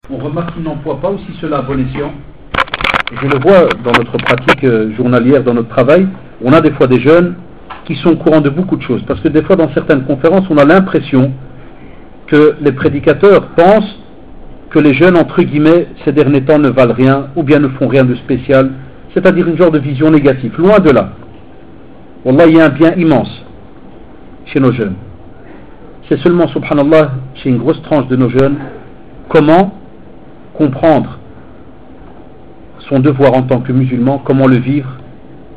On remarque qu'il n'emploie pas aussi cela à bon escient. Je le vois dans notre pratique journalière, dans notre travail, on a des fois des jeunes qui sont au courant de beaucoup de choses. Parce que des fois dans certaines conférences, on a l'impression que les prédicateurs pensent que les jeunes, entre guillemets, ces derniers temps ne valent rien, ou bien ne font rien de spécial, c'est-à-dire une genre de vision négative. Loin de là. Wallah, il y a un bien immense chez nos jeunes. C'est seulement, subhanallah, chez une grosse tranche de nos jeunes, comment comprendre son devoir en tant que musulman, comment le vivre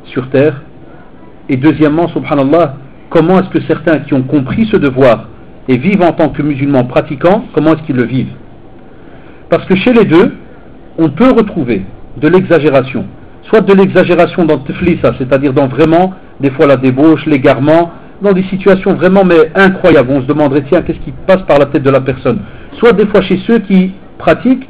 sur terre, et deuxièmement, subhanallah, comment est-ce que certains qui ont compris ce devoir et vivent en tant que musulmans pratiquants, comment est-ce qu'ils le vivent? Parce que chez les deux, on peut retrouver de l'exagération, soit de l'exagération dans le teflisa, c'est-à-dire dans vraiment, des fois la débauche, l'égarement, dans des situations vraiment mais incroyables, on se demanderait tiens, qu'est-ce qui passe par la tête de la personne? Soit des fois chez ceux qui pratiquent,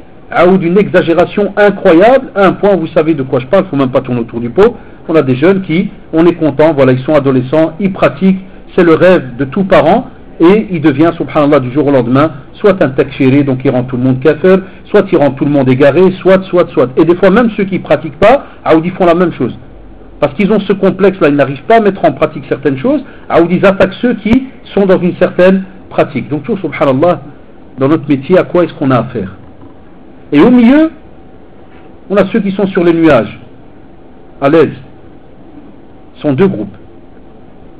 ou d'une exagération incroyable, à un point, vous savez de quoi je parle, il ne faut même pas tourner autour du pot. On a des jeunes qui, on est content, voilà, ils sont adolescents, ils pratiquent, c'est le rêve de tout parent, et il devient, subhanallah, du jour au lendemain, soit un takfiri, donc il rend tout le monde kafir, soit il rend tout le monde égaré, soit. Et des fois, même ceux qui ne pratiquent pas, ils font la même chose. Parce qu'ils ont ce complexe-là, ils n'arrivent pas à mettre en pratique certaines choses, ils attaquent ceux qui sont dans une certaine pratique. Donc, subhanallah, dans notre métier, à quoi est-ce qu'on a affaire? Et au milieu, on a ceux qui sont sur les nuages, à l'aise. Ce sont deux groupes.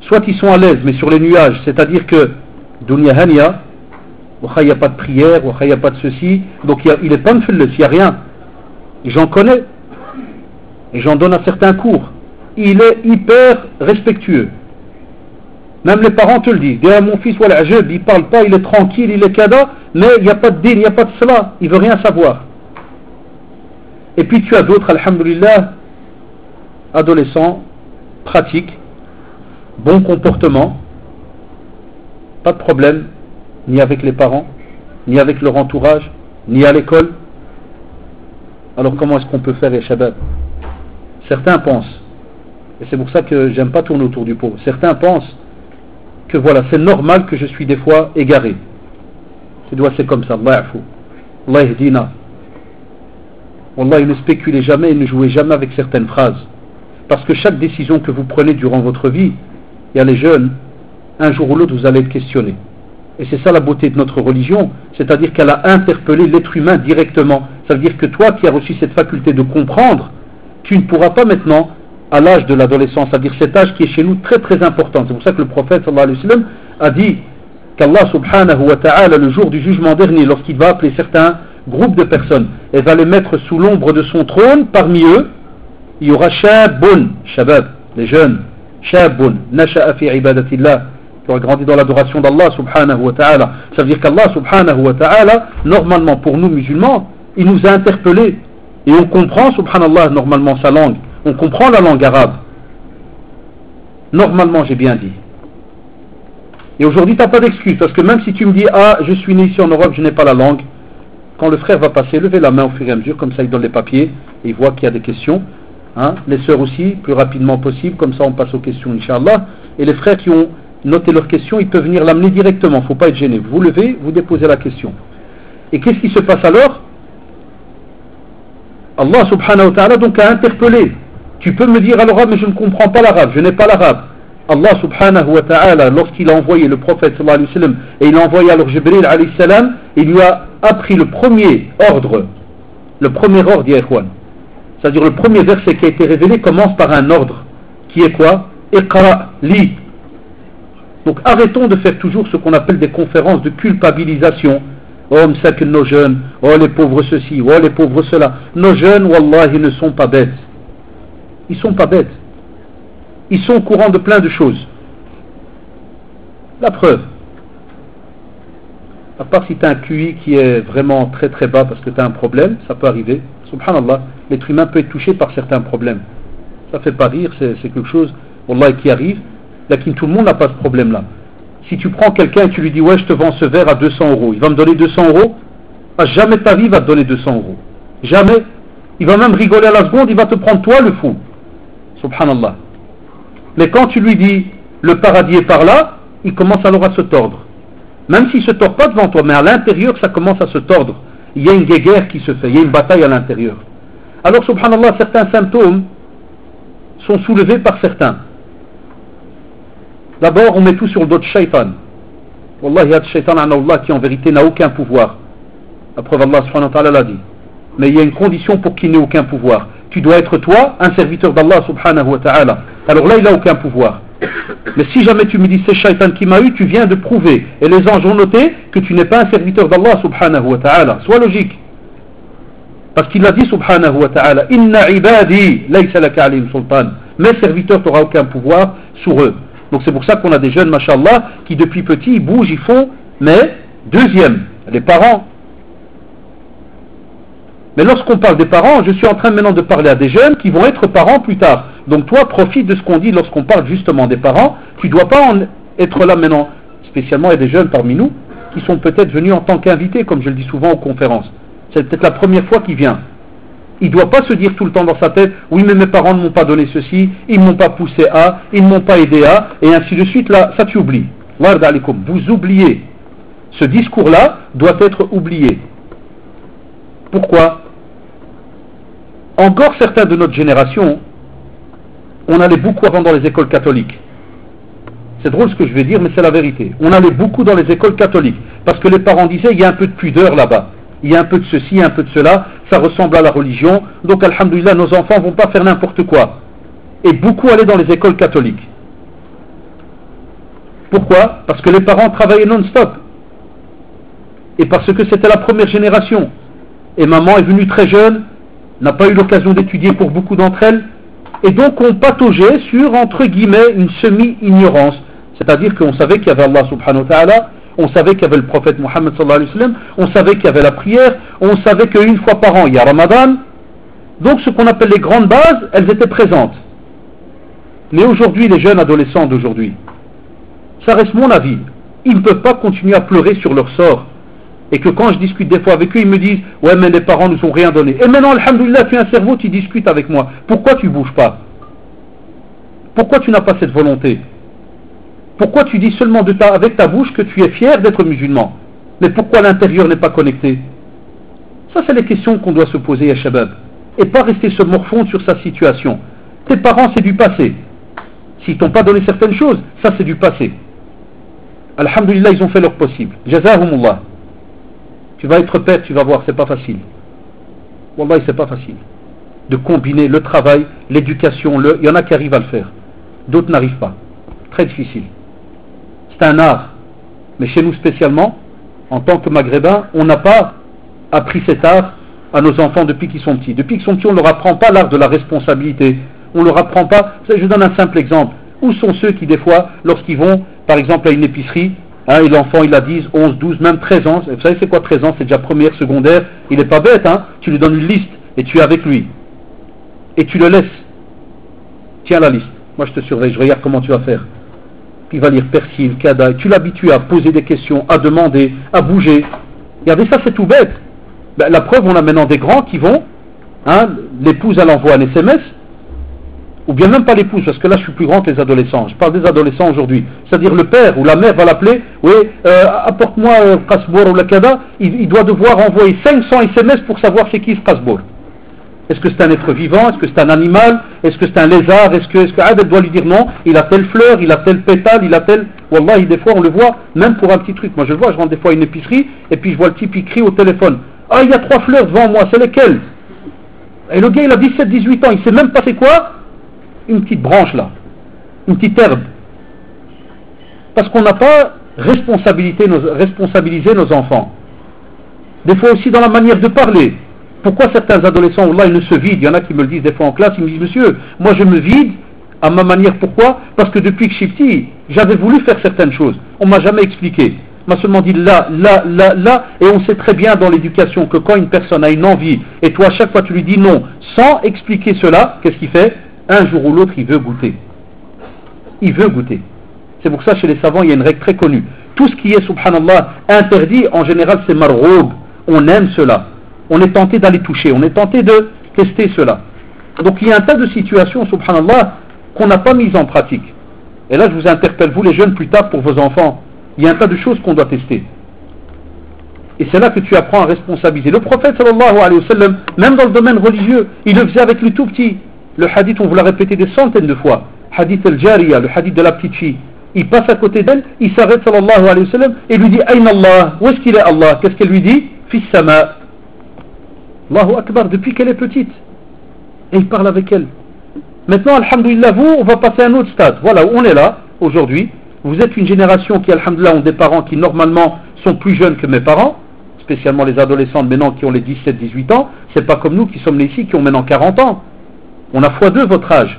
Soit ils sont à l'aise, mais sur les nuages, c'est-à-dire que dunya hania, il n'y a pas de prière, il n'y a pas de ceci, donc il n'est pas mfilles, il n'y a rien. Et j'en connais, et j'en donne à certains cours. Il est hyper respectueux. Même les parents te le disent. Derrière mon fils, voilà, il ne parle pas, il est tranquille, il est kada, mais il n'y a pas de din, il n'y a pas de cela, il ne veut rien savoir. Et puis tu as d'autres, alhamdoulilah, adolescents, pratiques, bon comportement, pas de problème, ni avec les parents, ni avec leur entourage, ni à l'école. Alors comment est-ce qu'on peut faire les shabab? Certains pensent, et c'est pour ça que j'aime pas tourner autour du pot, certains pensent que voilà, c'est normal que je suis des fois égaré. Je dois, c'est comme ça, Allah ya'fou. Allah yahdina. Wallah, ne spéculez jamais et ne jouez jamais avec certaines phrases. Parce que chaque décision que vous prenez durant votre vie, il y a les jeunes, un jour ou l'autre, vous allez être questionné. Et c'est ça la beauté de notre religion, c'est-à-dire qu'elle a interpellé l'être humain directement. Ça veut dire que toi qui as reçu cette faculté de comprendre, tu ne pourras pas maintenant, à l'âge de l'adolescence, c'est-à-dire cet âge qui est chez nous très très important. C'est pour ça que le prophète sallallahu alayhi wa sallam a dit qu'Allah subhanahu wa ta'ala, le jour du jugement dernier, lorsqu'il va appeler certains groupes de personnes et va les mettre sous l'ombre de son trône, parmi eux, il y aura shabun, shabab, les jeunes, shabun, nasha'a fi ibadatillah, qui aura grandi dans l'adoration d'Allah subhanahu wa ta'ala. Ça veut dire qu'Allah subhanahu wa ta'ala, normalement pour nous musulmans, il nous a interpellés et on comprend subhanallah normalement sa langue, on comprend la langue arabe. Normalement, j'ai bien dit. Et aujourd'hui, tu n'as pas d'excuse, parce que même si tu me dis, je suis né ici en Europe, je n'ai pas la langue, quand le frère va passer, levez la main au fur et à mesure, comme ça il donne les papiers, et il voit qu'il y a des questions. Les sœurs aussi, plus rapidement possible, comme ça on passe aux questions, Inch'Allah. Et les frères qui ont noté leurs questions, ils peuvent venir l'amener directement, il ne faut pas être gêné. Vous levez, vous déposez la question. Et qu'est-ce qui se passe alors? Allah subhanahu wa ta'ala donc a interpellé. Tu peux me dire à l'arabe, mais je ne comprends pas l'arabe, je n'ai pas l'arabe. Allah subhanahu wa ta'ala, lorsqu'il a envoyé le prophète sallallahu alayhi wa sallam, et il a envoyé alors Jibril alayhi salam, il lui a appris le premier ordre, ya ikhwan. C'est-à-dire le premier verset qui a été révélé commence par un ordre, qui est quoi? Iqra, lis. Donc arrêtons de faire toujours ce qu'on appelle des conférences de culpabilisation. Oh, m'sakin nos jeunes, oh les pauvres ceci, oh les pauvres cela. Nos jeunes, wallah, ils ne sont pas bêtes. Ils sont pas bêtes. Ils sont au courant de plein de choses. La preuve. À part si tu as un QI qui est vraiment très très bas parce que tu as un problème, ça peut arriver. Subhanallah, l'être humain peut être touché par certains problèmes. Ça fait pas rire, c'est quelque chose, wallah, qui arrive. Là, tout le monde n'a pas ce problème-là. Si tu prends quelqu'un et tu lui dis, ouais, je te vends ce verre à 200 €, il va me donner 200 €, à jamais de ta vie, il va te donner 200 €. Jamais. Il va même rigoler à la seconde, il va te prendre toi le fou. Subhanallah. Mais quand tu lui dis, le paradis est par là, il commence alors à se tordre. Même s'il ne se tord pas devant toi, mais à l'intérieur, ça commence à se tordre. il y a une guerre qui se fait, il y a une bataille à l'intérieur. Alors subhanallah, certains symptômes sont soulevés par certains. D'abord, on met tout sur le dos de shaitan. Wallah, il y a de shaitan Allah qui en vérité n'a aucun pouvoir. La preuve, Allah subhanahu wa ta'ala l'a dit. Mais il y a une condition pour qu'il n'ait aucun pouvoir. Tu dois être toi, un serviteur d'Allah subhanahu wa ta'ala. Alors là, il n'a aucun pouvoir. Mais si jamais tu me dis c'est shaitan qui m'a eu, tu viens de prouver, et les anges ont noté que tu n'es pas un serviteur d'Allah subhanahu wa ta'ala. Sois logique. Parce qu'il a dit subhanahu wa ta'ala, Inna ibadi laysa laka alayhim sultan. Mes serviteurs, tu n'auras aucun pouvoir sur eux. Donc c'est pour ça qu'on a des jeunes, mashallah, qui depuis petits, ils bougent, ils font, mais deuxième, les parents. Mais lorsqu'on parle des parents, je suis en train maintenant de parler à des jeunes qui vont être parents plus tard. Donc toi, profite de ce qu'on dit lorsqu'on parle justement des parents. Tu ne dois pas en être là maintenant. Spécialement, il y a des jeunes parmi nous qui sont peut-être venus en tant qu'invités, comme je le dis souvent aux conférences. C'est peut-être la première fois qu'il vient. Il ne doit pas se dire tout le temps dans sa tête, oui mais mes parents ne m'ont pas donné ceci, ils ne m'ont pas poussé à, ils ne m'ont pas aidé à, et ainsi de suite. Là, ça tu oublies. Vous oubliez. Ce discours-là doit être oublié. Pourquoi? Encore certains de notre génération, on allait beaucoup avant dans les écoles catholiques. C'est drôle ce que je vais dire, mais c'est la vérité. On allait beaucoup dans les écoles catholiques, parce que les parents disaient, il y a un peu de pudeur là-bas. Il y a un peu de ceci, un peu de cela, ça ressemble à la religion, donc alhamdoulilah, nos enfants ne vont pas faire n'importe quoi. Et beaucoup allaient dans les écoles catholiques. Pourquoi? Parce que les parents travaillaient non-stop. Et parce que c'était la première génération. Et maman est venue très jeune, n'a pas eu l'occasion d'étudier pour beaucoup d'entre elles, et donc on pataugeait sur, entre guillemets, une semi-ignorance. C'est-à-dire qu'on savait qu'il y avait Allah subhanahu wa ta'ala, on savait qu'il y avait le prophète Mohammed sallallahu alayhi wa sallam, on savait qu'il y avait la prière, on savait qu'une fois par an il y a Ramadan. Donc ce qu'on appelle les grandes bases, elles étaient présentes. Mais aujourd'hui, les jeunes adolescents d'aujourd'hui, ça reste mon avis, ils ne peuvent pas continuer à pleurer sur leur sort. Et que quand je discute des fois avec eux, ils me disent « Ouais, mais les parents nous ont rien donné. » Et maintenant, alhamdoulilah, tu as un cerveau, tu discutes avec moi. Pourquoi tu ne bouges pas? Pourquoi tu n'as pas cette volonté? Pourquoi tu dis seulement avec ta bouche que tu es fier d'être musulman? Mais pourquoi l'intérieur n'est pas connecté? Ça, c'est les questions qu'on doit se poser, ya shabab. Et pas rester se morfondre sur sa situation. Tes parents, c'est du passé. S'ils t'ont pas donné certaines choses, ça, c'est du passé. Alhamdoulilah, ils ont fait leur possible. Jazahumullah. Tu vas être père, tu vas voir, c'est pas facile. Wallahi, c'est pas facile. De combiner le travail, l'éducation, il y en a qui arrivent à le faire. D'autres n'arrivent pas. Très difficile. C'est un art. Mais chez nous spécialement, en tant que maghrébins, on n'a pas appris cet art à nos enfants depuis qu'ils sont petits. Depuis qu'ils sont petits, on ne leur apprend pas l'art de la responsabilité. On ne leur apprend pas. Je donne un simple exemple. Où sont ceux qui, des fois, lorsqu'ils vont, par exemple, à une épicerie, et l'enfant il a 10, 11, 12, même 13 ans, vous savez c'est quoi 13 ans? C'est déjà première, secondaire, il n'est pas bête, tu lui donnes une liste et tu es avec lui. Et tu le laisses. Tiens la liste, moi je te surveille, je regarde comment tu vas faire. Puis il va lire persil, kada, tu l'habitues à poser des questions, à demander, à bouger. Regardez ça, c'est tout bête. Ben, la preuve, on a maintenant des grands qui vont, l'épouse elle envoie un SMS, ou bien même pas l'épouse, parce que là je suis plus grand que les adolescents, je parle des adolescents aujourd'hui, c'est-à-dire le père ou la mère va l'appeler, oui, apporte-moi Qasbour ou la Kada, il doit devoir envoyer 500 SMS pour savoir c'est qui ce Qasbour. Est-ce que c'est un être vivant, est-ce que c'est un animal, est-ce que c'est un lézard, est-ce que elle doit lui dire non, il a telle fleur, il a tel pétale, il a tel, wallahi des fois on le voit, même pour un petit truc, moi je le vois, je rentre des fois à une épicerie, et puis je vois le type il crie au téléphone, ah il y a 3 fleurs devant moi, c'est lesquelles? Et le gars il a 17-18 ans, il sait même pas c'est quoi? Une petite branche là, une petite herbe. Parce qu'on n'a pas responsabilisé nos enfants. Des fois aussi dans la manière de parler. Pourquoi certains adolescents, là, ils ne se vident? Il y en a qui me le disent des fois en classe, ils me disent, monsieur, moi je me vide à ma manière. Pourquoi? Parce que depuis que je suis petit, j'avais voulu faire certaines choses. On ne m'a jamais expliqué. On m'a seulement dit là, et on sait très bien dans l'éducation que quand une personne a une envie, et toi à chaque fois tu lui dis non, sans expliquer cela, qu'est-ce qu'il fait? Un jour ou l'autre, il veut goûter. Il veut goûter. C'est pour ça, chez les savants, il y a une règle très connue. Tout ce qui est, subhanallah, interdit, en général, c'est marroub. On aime cela. On est tenté d'aller toucher. On est tenté de tester cela. Donc, il y a un tas de situations, subhanallah, qu'on n'a pas mises en pratique. Et là, je vous interpelle, vous les jeunes, plus tard, pour vos enfants. Il y a un tas de choses qu'on doit tester. Et c'est là que tu apprends à responsabiliser. Le prophète sallallahu alayhi wa sallam, même dans le domaine religieux, il le faisait avec le tout petit. Le hadith, on vous l'a répété des centaines de fois. Hadith al-Jariya, le hadith de la petite fille. Il passe à côté d'elle, il s'arrête sallallahu alayhi wa sallam et lui dit Aïn Allah, où est-ce qu'il est Allah? Qu'est-ce qu'elle lui dit? Fis sama. Allahu Akbar, depuis qu'elle est petite. Et il parle avec elle. Maintenant, alhamdoulilah, vous, on va passer à un autre stade. Voilà, on est là, aujourd'hui. Vous êtes une génération qui, alhamdoulilah, ont des parents qui, normalement, sont plus jeunes que mes parents, spécialement les adolescentes maintenant qui ont les 17-18 ans. C'est pas comme nous qui sommes nés ici, qui ont maintenant 40 ans. On a x2 votre âge.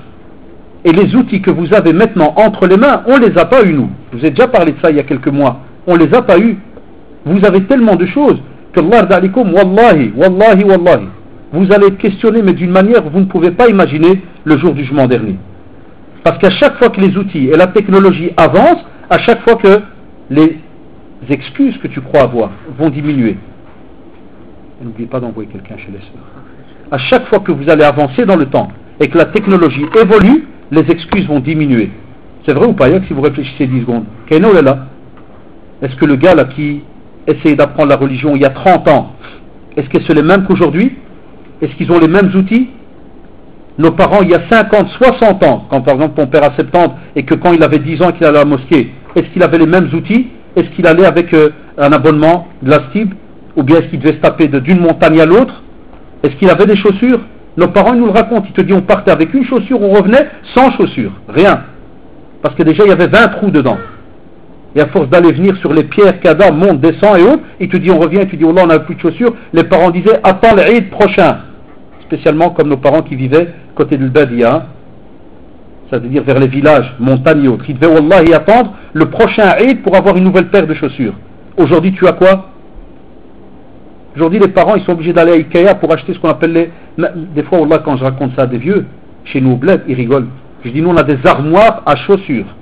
Et les outils que vous avez maintenant entre les mains, on ne les a pas eus, nous. Je vous ai déjà parlé de ça il y a quelques mois. On ne les a pas eus. Vous avez tellement de choses que Allah d'alikum, wallahi, wallahi, wallahi. Vous allez être questionné, mais d'une manière que vous ne pouvez pas imaginer le jour du jugement dernier. Parce qu'à chaque fois que les outils et la technologie avancent, à chaque fois que les excuses que tu crois avoir vont diminuer. N'oubliez pas d'envoyer quelqu'un chez les sœurs. À chaque fois que vous allez avancer dans le temps et que la technologie évolue, les excuses vont diminuer. C'est vrai ou pas, si vous réfléchissez 10 secondes. Kaino est là. Est-ce que le gars là qui essayait d'apprendre la religion il y a 30 ans, est-ce que c'est les mêmes qu'aujourd'hui? Est-ce qu'ils ont les mêmes outils? Nos parents, il y a 50, 60 ans, quand par exemple ton père a 70 et que quand il avait 10 ans et qu'il allait à la mosquée, est-ce qu'il avait les mêmes outils? Est-ce qu'il allait avec un abonnement de la STIB? Ou bien est-ce qu'il devait se taper d'une montagne à l'autre? Est-ce qu'il avait des chaussures? Nos parents ils nous le racontent, ils te disent on partait avec une chaussure, on revenait sans chaussure, rien. Parce que déjà il y avait 20 trous dedans. Et à force d'aller venir sur les pierres, cadavres, monte, descend et autres, il te dit on revient, et tu dis oh là on n'a plus de chaussures. Les parents disaient attends l'Eid prochain. Spécialement comme nos parents qui vivaient côté du Badia, c'est-à-dire vers les villages, montagnes et autres. Ils devaient wallah y attendre le prochain Eid pour avoir une nouvelle paire de chaussures. Aujourd'hui tu as quoi? Aujourd'hui les parents ils sont obligés d'aller à Ikea pour acheter ce qu'on appelle les... Des fois wallah quand je raconte ça à des vieux, chez nous au bled, ils rigolent. Je dis nous on a des armoires à chaussures.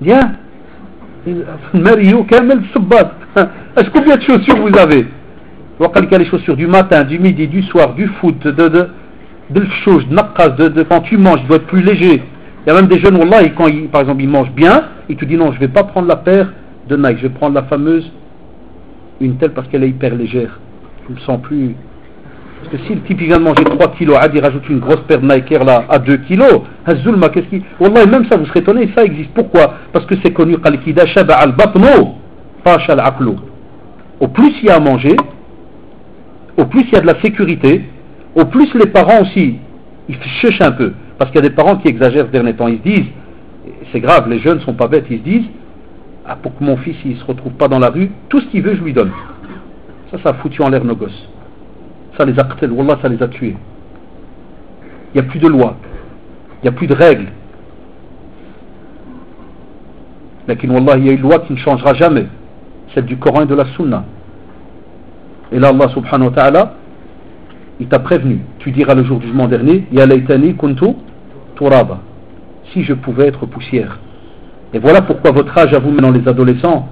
Bien. Mario, Kamel, Subbat. Est-ce combien de chaussures vous avez? Les chaussures du matin, du midi, du soir, du foot, de chose, de quand tu manges, il doit être plus léger. Il y a même des jeunes, wallah, et quand par exemple ils mangent bien, ils te disent non, je ne vais pas prendre la paire de Nike, je vais prendre la fameuse, une telle parce qu'elle est hyper légère. Je ne me sens plus. Parce que si le type il vient de manger 3 kilos, il rajoute une grosse paire de Nike là à 2 kilos, Hazulma, qu'est-ce qui. Wallah, même ça vous serez étonné, ça existe. Pourquoi? Parce que c'est connu, au plus il y a à manger, au plus il y a de la sécurité, au plus les parents aussi, ils chuchent un peu. Parce qu'il y a des parents qui exagèrent ces derniers temps. Ils se disent, c'est grave, les jeunes ne sont pas bêtes, ils se disent, ah, pour que mon fils ne se retrouve pas dans la rue, tout ce qu'il veut, je lui donne. Ça a foutu en l'air nos gosses. Ça les a qtel, wallah, ça les a tués. Il n'y a plus de loi, il n'y a plus de règles. Mais wallah, il y a une loi qui ne changera jamais, celle du Coran et de la Sunna. Et là, Allah subhanahu wa ta'ala, il t'a prévenu. Tu diras le jour du jugement dernier, Ya laytani kuntu turaba. Si je pouvais être poussière. Et voilà pourquoi votre âge à vous, maintenant les adolescents,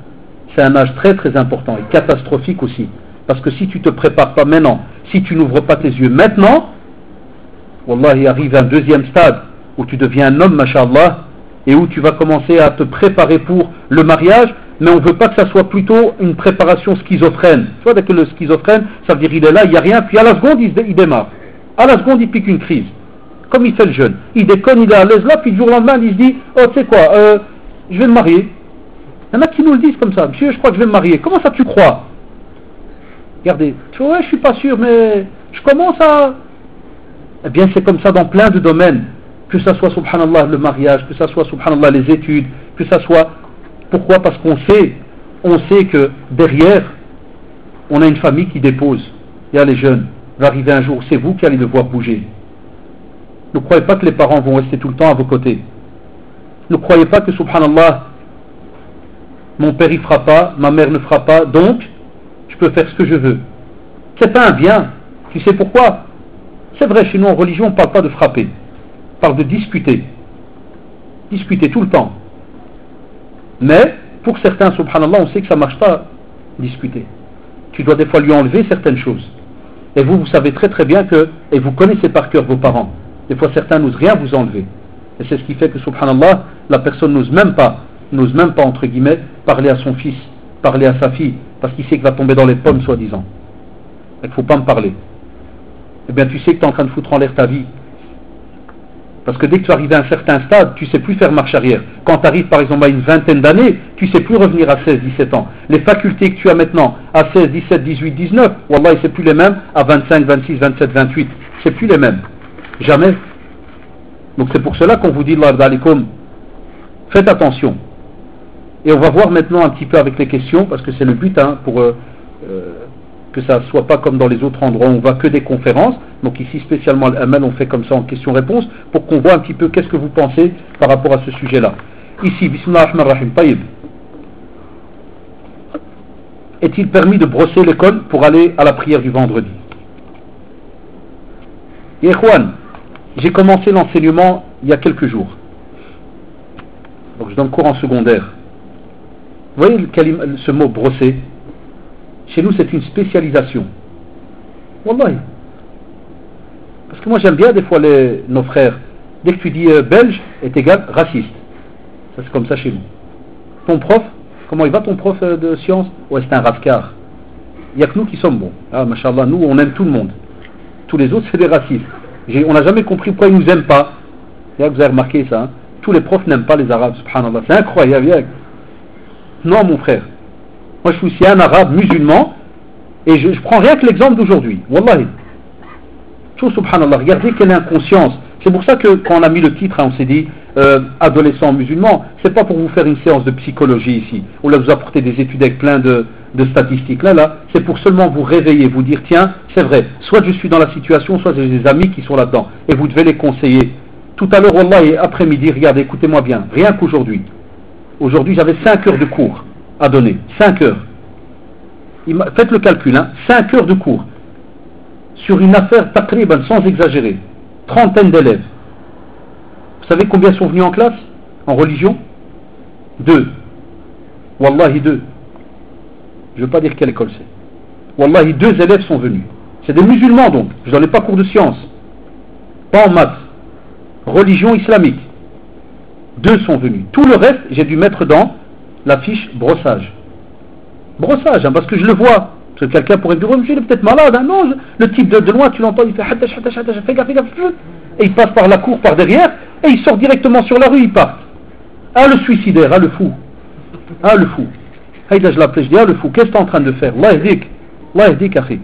c'est un âge très très important et catastrophique aussi. Parce que si tu ne te prépares pas maintenant, si tu n'ouvres pas tes yeux maintenant, wallah, il arrive un deuxième stade où tu deviens un homme, masha'Allah, et où tu vas commencer à te préparer pour le mariage, mais on ne veut pas que ça soit plutôt une préparation schizophrène. Tu vois, dès que le schizophrène, ça veut dire il est là, il n'y a rien, puis à la seconde, il démarre. À la seconde, il pique une crise. Comme il fait le jeune. Il déconne, il est à l'aise là, puis du jour au lendemain, il se dit, oh, tu sais quoi, je vais me marier. Il y en a qui nous le disent comme ça, monsieur, je crois que je vais me marier. Comment ça tu crois? Regardez, tu vois, ouais, je suis pas sûr, mais je commence à... Eh bien, c'est comme ça dans plein de domaines. Que ça soit, subhanallah, le mariage, que ça soit, subhanallah, les études, que ça soit... Pourquoi? Parce qu'on sait que derrière, on a une famille qui dépose. Il y a les jeunes. Va arriver un jour, c'est vous qui allez devoir bouger. Ne croyez pas que les parents vont rester tout le temps à vos côtés. Ne croyez pas que, subhanallah, mon père il fera pas, ma mère ne fera pas, donc je peux faire ce que je veux. C'est pas un bien. Tu sais pourquoi? C'est vrai, chez nous en religion, on ne parle pas de frapper. On parle de discuter. Discuter tout le temps. Mais, pour certains, subhanallah, on sait que ça ne marche pas, discuter. Tu dois des fois lui enlever certaines choses. Et vous, vous savez très très bien que, et vous connaissez par cœur vos parents, des fois certains n'osent rien vous enlever. Et c'est ce qui fait que, subhanallah, la personne n'ose même pas, entre guillemets, parler à son fils, parler à sa fille, parce qu'il sait qu'il va tomber dans les pommes, soi-disant. Il ne faut pas me parler. Eh bien, tu sais que tu es en train de foutre en l'air ta vie. Parce que dès que tu arrives à un certain stade, tu ne sais plus faire marche arrière. Quand tu arrives par exemple à une vingtaine d'années, tu ne sais plus revenir à 16, 17 ans. Les facultés que tu as maintenant à 16, 17, 18, 19, wallah, c'est plus les mêmes à 25, 26, 27, 28. C'est plus les mêmes. Jamais. Donc c'est pour cela qu'on vous dit, faites attention. Et on va voir maintenant un petit peu avec les questions, parce que c'est le but, pour que ça ne soit pas comme dans les autres endroits où on ne va que des conférences. Donc ici spécialement à l'Amal, on fait comme ça en question-réponse, pour qu'on voit un petit peu qu'est-ce que vous pensez par rapport à ce sujet-là. Ici, Bismillah ar-Rahman ar-Rahim, Taïb. Est-il permis de brosser l'école pour aller à la prière du vendredi? Et Ikhwan, j'ai commencé l'enseignement il y a quelques jours. Donc je donne cours en secondaire. Vous voyez ce mot brosser? Chez nous, c'est une spécialisation. Wallahi. Parce que moi, j'aime bien des fois nos frères. Dès que tu dis belge est égal raciste. Ça, c'est comme ça chez nous. Ton prof, comment il va ton prof de sciences? Ouais, c'est un rascar. Il n'y a que nous qui sommes bons. Ah, mashallah, nous, on aime tout le monde. Tous les autres, c'est des racistes. On n'a jamais compris pourquoi ils ne nous aiment pas. Vous avez remarqué ça, hein? Tous les profs n'aiment pas les Arabes, subhanallah. C'est incroyable. Non, mon frère. Moi, je suis aussi un arabe musulman et je prends rien que l'exemple d'aujourd'hui. Wallahi. Tout subhanallah. Regardez quelle inconscience. C'est pour ça que quand on a mis le titre, on s'est dit adolescents musulmans. C'est pas pour vous faire une séance de psychologie ici. On va vous apporter des études avec plein de statistiques. Là, c'est pour seulement vous réveiller, vous dire tiens, c'est vrai. Soit je suis dans la situation, soit j'ai des amis qui sont là-dedans. Et vous devez les conseiller. Tout à l'heure, wallahi, après-midi, regardez, écoutez-moi bien. Rien qu'aujourd'hui. Aujourd'hui, j'avais 5 heures de cours à donner. 5 heures. Faites le calcul, 5 heures de cours. Sur une affaire taqriban, sans exagérer. 30aine d'élèves. Vous savez combien sont venus en classe? En religion? 2. Wallahi 2. Je ne veux pas dire quelle école c'est. Wallahi 2 élèves sont venus. C'est des musulmans donc. Je ne donnais pas cours de sciences. Pas en maths. Religion islamique. 2 sont venus. Tout le reste, j'ai dû mettre dans la fiche brossage. Brossage, parce que je le vois. Parce que quelqu'un pourrait dire, oh, monsieur, il est peut-être malade. Non, le type de loin, tu l'entends, il fait hadash, fais gaffe. Et il passe par la cour, par derrière, et il sort directement sur la rue, il part. Ah, le suicidaire, ah, le fou. Ah, le fou. Haïda, je l'appelais, je dis, ah, le fou, qu'est-ce que tu es en train de faire? Allah yahdik, akhi.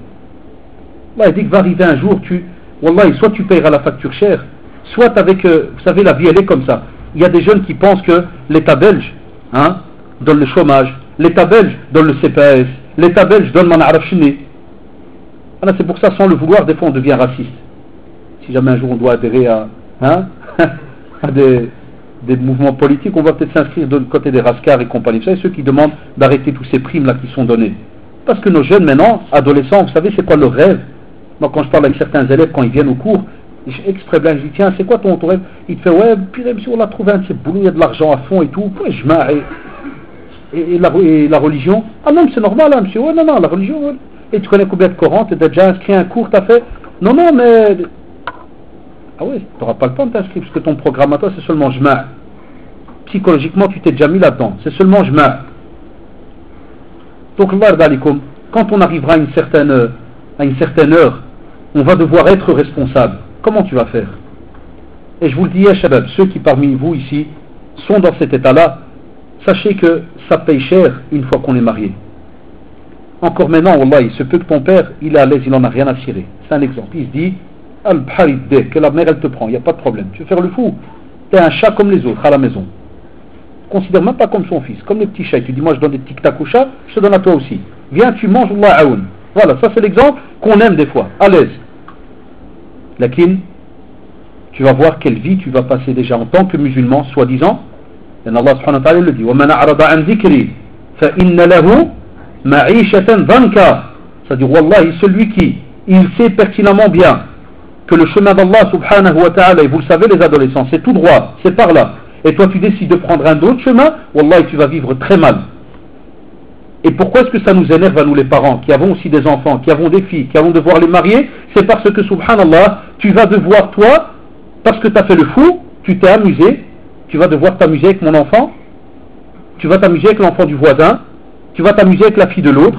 Allah yahdik, va arriver un jour, Wallah, soit tu payeras la facture chère, soit avec, vous savez, la vie, elle est comme ça. Il y a des jeunes qui pensent que l'État belge donne le chômage, l'État belge donne le CPS, l'État belge donne Manaraf Chini. C'est pour ça, sans le vouloir, des fois on devient raciste. Si jamais un jour on doit adhérer à des mouvements politiques, on va peut-être s'inscrire de côté des rascars et compagnie. Vous savez, ceux qui demandent d'arrêter tous ces primes-là qui sont données. Parce que nos jeunes maintenant, adolescents, vous savez, c'est quoi leur rêve? Moi, quand je parle avec certains élèves, quand ils viennent au cours, exprès blanc, je dis tiens, c'est quoi ton rêve? Il te fait ouais, puis monsieur, on a trouvé un de ces boulots, il y a de l'argent à fond et tout. Je m'arrête. Et la religion? Ah non, c'est normal, monsieur. Ouais, non, la religion. Ouais. Et tu connais combien de Coran? Tu as déjà inscrit un cours, tu as fait? Non, mais. Ah oui, tu n'auras pas le temps de t'inscrire, parce que ton programme à toi, c'est seulement Jma'. Psychologiquement, tu t'es déjà mis là-dedans. C'est seulement Jma'. Donc, quand on arrivera à une certaine heure, on va devoir être responsable. Comment tu vas faire? Et je vous le dis, Shabab, ceux qui parmi vous ici sont dans cet état-là, sachez que ça paye cher une fois qu'on est marié. Encore maintenant, Wallah, il se peut que ton père, il est à l'aise, il n'en a rien à cirer. C'est un exemple. Il se dit, que la mère, elle te prend, il n'y a pas de problème. Tu veux faire le fou? Tu es un chat comme les autres à la maison. Considère même pas comme son fils, comme les petits chats. Tu dis, moi je donne des tic-tac au chat, je te donne à toi aussi. Viens, tu manges, Allah aoun. Voilà, ça c'est l'exemple qu'on aime des fois, à l'aise. Lakin, tu vas voir quelle vie tu vas passer déjà en tant que musulman, soi-disant. Et Allah subhanahu wa ta'ala le dit, وَمَنْ أَعْرَضَ عَنْ ذِكْرِي فَإِنَّ لَهُ مَعِيشَةً ضَنْكَ. C'est-à-dire, Wallahi, celui qui, il sait pertinemment bien que le chemin d'Allah subhanahu wa ta'ala, et vous le savez les adolescents, c'est tout droit, c'est par là. Et toi tu décides de prendre un autre chemin, Wallahi, tu vas vivre très mal. Et pourquoi est-ce que ça nous énerve à nous les parents, qui avons aussi des enfants, qui avons des filles, qui avons devoir les marier? C'est parce que, subhanallah, tu vas devoir, toi, parce que tu as fait le fou, tu t'es amusé, tu vas devoir t'amuser avec mon enfant, tu vas t'amuser avec l'enfant du voisin, tu vas t'amuser avec la fille de l'autre,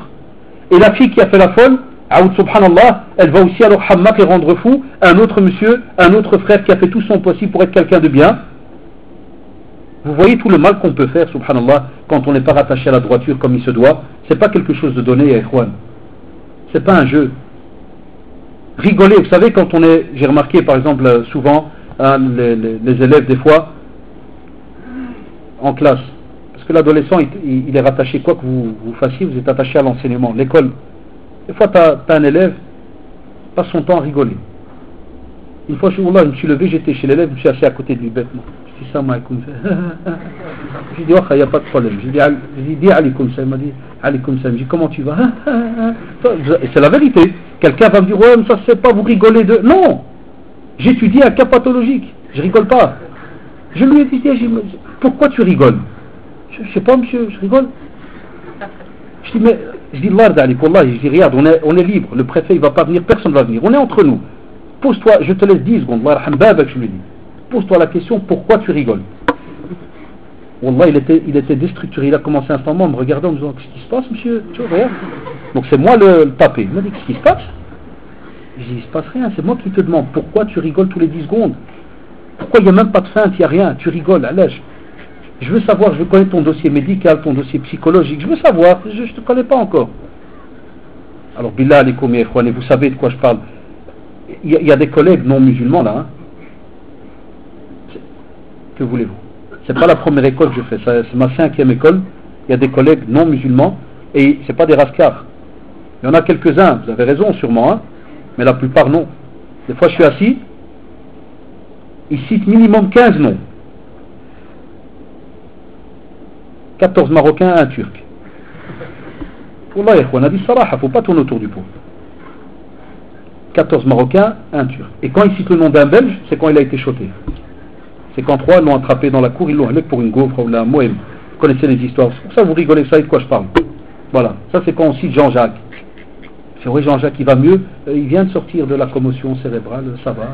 Et la fille qui a fait la folle, Aoud subhanallah, elle va aussi alors hammak et rendre fou un autre monsieur, un autre frère qui a fait tout son possible pour être quelqu'un de bien. Vous voyez tout le mal qu'on peut faire, subhanallah, quand on n'est pas rattaché à la droiture comme il se doit. C'est pas quelque chose de donné, ikhwan. C'est pas un jeu. Rigoler, vous savez, quand on est, j'ai remarqué par exemple souvent, hein, les élèves des fois, en classe, parce que l'adolescent il est rattaché, quoi que vous fassiez, vous êtes attaché à l'enseignement, l'école. Des fois, tu as un élève, passe son temps à rigoler. Une fois, je me suis levé, j'étais chez l'élève, je me suis assis à côté de lui bêtement. Je dis ça, moi, comme ça. J'ai dit, il n'y a pas de problème. J'ai dit, dis alikoum ça. Il m'a dit, alikoum ça. J'ai dit, comment tu vas? Et c'est la vérité. Quelqu'un va me dire, ouais, mais ça se fait pas, vous rigolez de. Non! J'étudie un cas pathologique. Je rigole pas. Je lui ai dit, pourquoi tu rigoles? Je ne sais pas, monsieur, je rigole. Je dis, mais, je dis, je dis, regarde, on est libre, le préfet il va pas venir, personne ne va venir, on est entre nous. Pose-toi, je te laisse 10 secondes, je lui dis. Pose-toi la question, pourquoi tu rigoles? Wallah, il était déstructuré, il a commencé instantanément à me regarder en me disant, qu'est-ce qui se passe, monsieur? Tu vois, regarde. Donc c'est moi le tapé. Il m'a dit, qu'est-ce qui se passe? Je dis, il se passe rien, c'est moi qui te demande, pourquoi tu rigoles tous les 10 secondes? Pourquoi il n'y a même pas de feinte, il n'y a rien, tu rigoles, allège. Je veux savoir, je veux connaître ton dossier médical, ton dossier psychologique, je veux savoir, je ne te connais pas encore. Alors, billah alikoum ya ikhwan, vous savez de quoi je parle. Il y a des collègues non musulmans là. Hein. Que voulez-vous? C'est pas la première école que je fais, c'est ma 5e école. Il y a des collègues non musulmans et c'est pas des rascars. Il y en a quelques-uns, vous avez raison sûrement, hein, mais la plupart non. Des fois je suis assis, ils citent minimum 15 noms. 14 Marocains, un Turc. Wallah, on a dit Salaha, faut pas tourner autour du pot. 14 Marocains, un Turc. Et quand il cite le nom d'un Belge, c'est quand il a été choté. C'est quand 3 l'ont attrapé dans la cour, ils l'ont allé pour une gaufre ou la moème. Vous connaissez les histoires. C'est pour ça que vous rigolez, vous savez de quoi je parle. Voilà. Ça, c'est quand on cite Jean-Jacques. C'est vrai, Jean-Jacques, il va mieux. Il vient de sortir de la commotion cérébrale, ça va.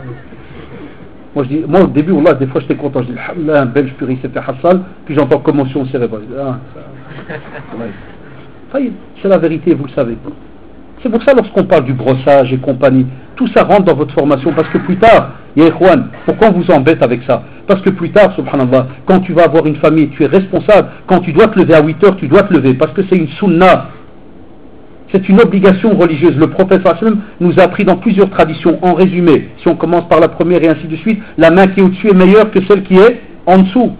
Moi, au début, Allah, des fois, j'étais content. Je dis, Alhamdulillah, un Belge pur, c'était Hassan. Puis j'entends commotion cérébrale. C'est la vérité, vous le savez. C'est pour ça, lorsqu'on parle du brossage et compagnie, tout ça rentre dans votre formation. Parce que plus tard, ya ikhwan, pourquoi on vous embête avec ça? Parce que plus tard, subhanallah, quand tu vas avoir une famille, tu es responsable. Quand tu dois te lever à 8 heures, tu dois te lever. Parce que c'est une sunnah. C'est une obligation religieuse. Le prophète sallam nous a appris dans plusieurs traditions. En résumé, si on commence par la première et ainsi de suite, la main qui est au-dessus est meilleure que celle qui est en dessous.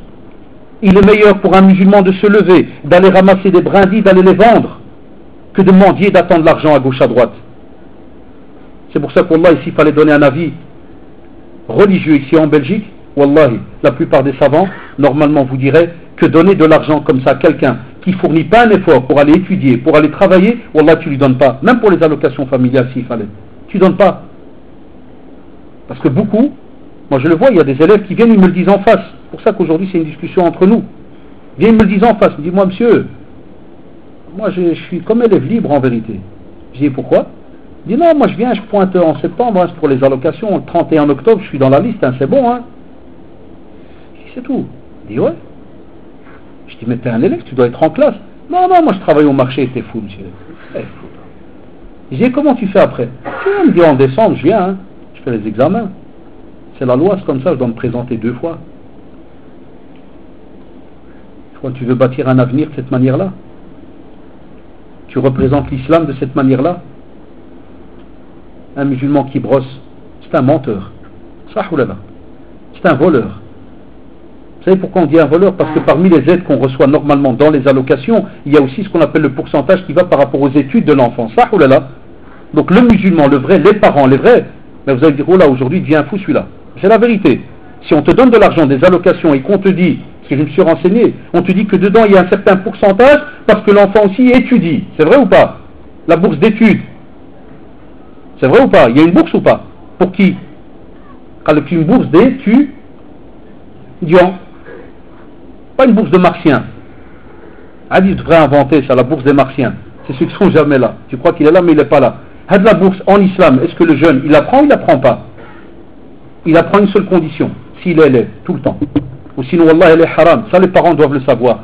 Il est meilleur pour un musulman de se lever, d'aller ramasser des brindilles, d'aller les vendre, que de mendier, d'attendre l'argent à gauche, à droite. C'est pour ça qu'Allah, ici, il fallait donner un avis religieux ici en Belgique. Wallahi, la plupart des savants, normalement, vous diraient que donner de l'argent comme ça à quelqu'un qui ne fournit pas un effort pour aller étudier, pour aller travailler, Wallah, tu ne lui donnes pas. Même pour les allocations familiales, s'il fallait. Tu ne donnes pas. Parce que beaucoup, moi je le vois, il y a des élèves qui viennent, ils me le disent en face. C'est pour ça qu'aujourd'hui, c'est une discussion entre nous. Ils viennent, ils me le disent en face. Ils me disent, moi, monsieur, moi, je suis comme élève libre, en vérité. Je dis, pourquoi? Il dit, non, moi, je viens, je pointe en septembre, hein, c'est pour les allocations. Le 31 octobre, je suis dans la liste, hein, c'est bon, hein. Je dis, c'est tout. Il dit, ouais. Je dis, mais t'es un élève, tu dois être en classe. Non, non, moi je travaille au marché, t'es fou, monsieur. T'es fou. Je dis, comment tu fais après? Il me dit, en décembre, je viens, hein. Je fais les examens. C'est la loi, c'est comme ça, je dois me présenter 2 fois. Quand tu veux bâtir un avenir de cette manière-là, tu représentes l'islam de cette manière-là. Un musulman qui brosse, c'est un menteur. C'est un voleur. Vous savez pourquoi on dit un voleur? Parce que parmi les aides qu'on reçoit normalement dans les allocations, il y a aussi ce qu'on appelle le pourcentage qui va par rapport aux études de l'enfant. Ça, oh là là. Donc le musulman, le vrai, les parents, les vrais, mais vous allez dire, oh là, aujourd'hui, il devient fou celui-là. C'est la vérité. Si on te donne de l'argent, des allocations, et qu'on te dit, parce que je me suis renseigné, on te dit que dedans, il y a un certain pourcentage, parce que l'enfant aussi étudie. C'est vrai ou pas? La bourse d'études. C'est vrai ou pas? Il y a une bourse ou pas? Pour qui? Avec une bourse d'étudiants. Pas une bourse de martiens. Ali devrait inventer ça, la bourse des martiens. C'est ceux qui ne sont jamais là. Tu crois qu'il est là, mais il n'est pas là. Had la bourse en islam, est-ce que le jeune, il apprend ou il n'apprend pas? Il apprend une seule condition, s'il est élève, tout le temps. Ou sinon, wallah, elle est haram. Ça, les parents doivent le savoir.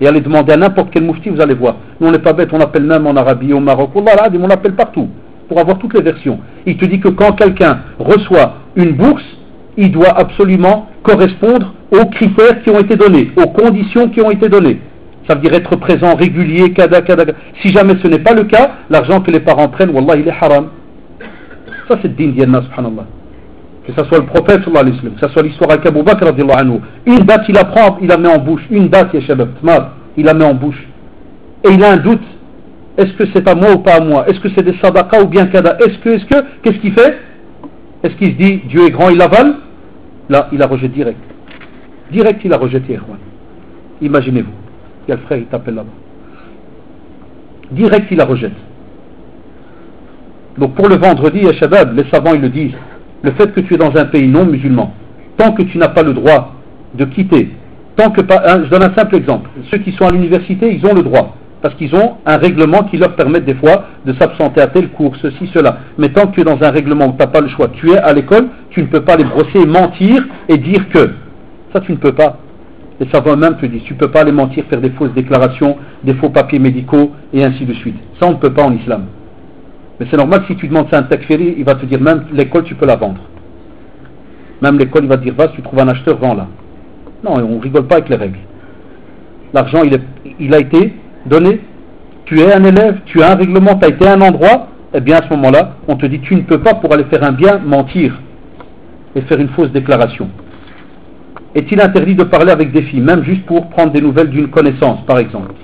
et allez demander à n'importe quel moufti, vous allez voir. Nous on n'est pas bête, on appelle même en Arabie, au Maroc, on l'appelle partout, pour avoir toutes les versions. Il te dit que quand quelqu'un reçoit une bourse, il doit absolument correspondre aux critères qui ont été donnés, aux conditions qui ont été données. Ça veut dire être présent, régulier, kada. Si jamais ce n'est pas le cas, l'argent que les parents prennent, wallah, il est haram. Ça c'est le din d'Yalna, subhanallah. Que ce soit le prophète, sallallahu alayhi wa sallam, que ce soit l'histoire avec Abu Bakr, radiallahu anhu. Une date, il la prend, il la met en bouche. Une date, ya shabab, il la met en bouche. Et il a un doute. Est-ce que c'est à moi ou pas à moi? Est-ce que c'est des sadaqa ou bien kada? Qu'est-ce qu'il fait? Est-ce qu'il se dit, Dieu est grand, il avale? Là, il a rejeté direct. Direct, il a rejeté, Ikhwan. Imaginez-vous. Il y a le frère, il t'appelle là-bas. Direct, il la rejette. Donc pour le vendredi, ya shabab, les savants, ils le disent. Le fait que tu es dans un pays non musulman, tant que tu n'as pas le droit de quitter, je donne un simple exemple, ceux qui sont à l'université, ils ont le droit, parce qu'ils ont un règlement qui leur permet des fois de s'absenter à tel cours, ceci, cela. Mais tant que tu es dans un règlement où tu n'as pas le choix, tu es à l'école, tu ne peux pas les brosser, mentir et dire que. Ça, tu ne peux pas. Les savants eux-mêmes te disent, tu ne peux pas les mentir, faire des fausses déclarations, des faux papiers médicaux, et ainsi de suite. Ça, on ne peut pas en islam. Mais c'est normal, si tu demandes ça à un takfiri, il va te dire, même l'école, tu peux la vendre. Même l'école, il va te dire, va, si tu trouves un acheteur, vends-la. Non, on ne rigole pas avec les règles. L'argent, il a été donné. Tu es un élève, tu as un règlement, tu as été à un endroit, eh bien à ce moment-là, on te dit, tu ne peux pas, pour aller faire un bien, mentir et faire une fausse déclaration. Est-il interdit de parler avec des filles, même juste pour prendre des nouvelles d'une connaissance, par exemple?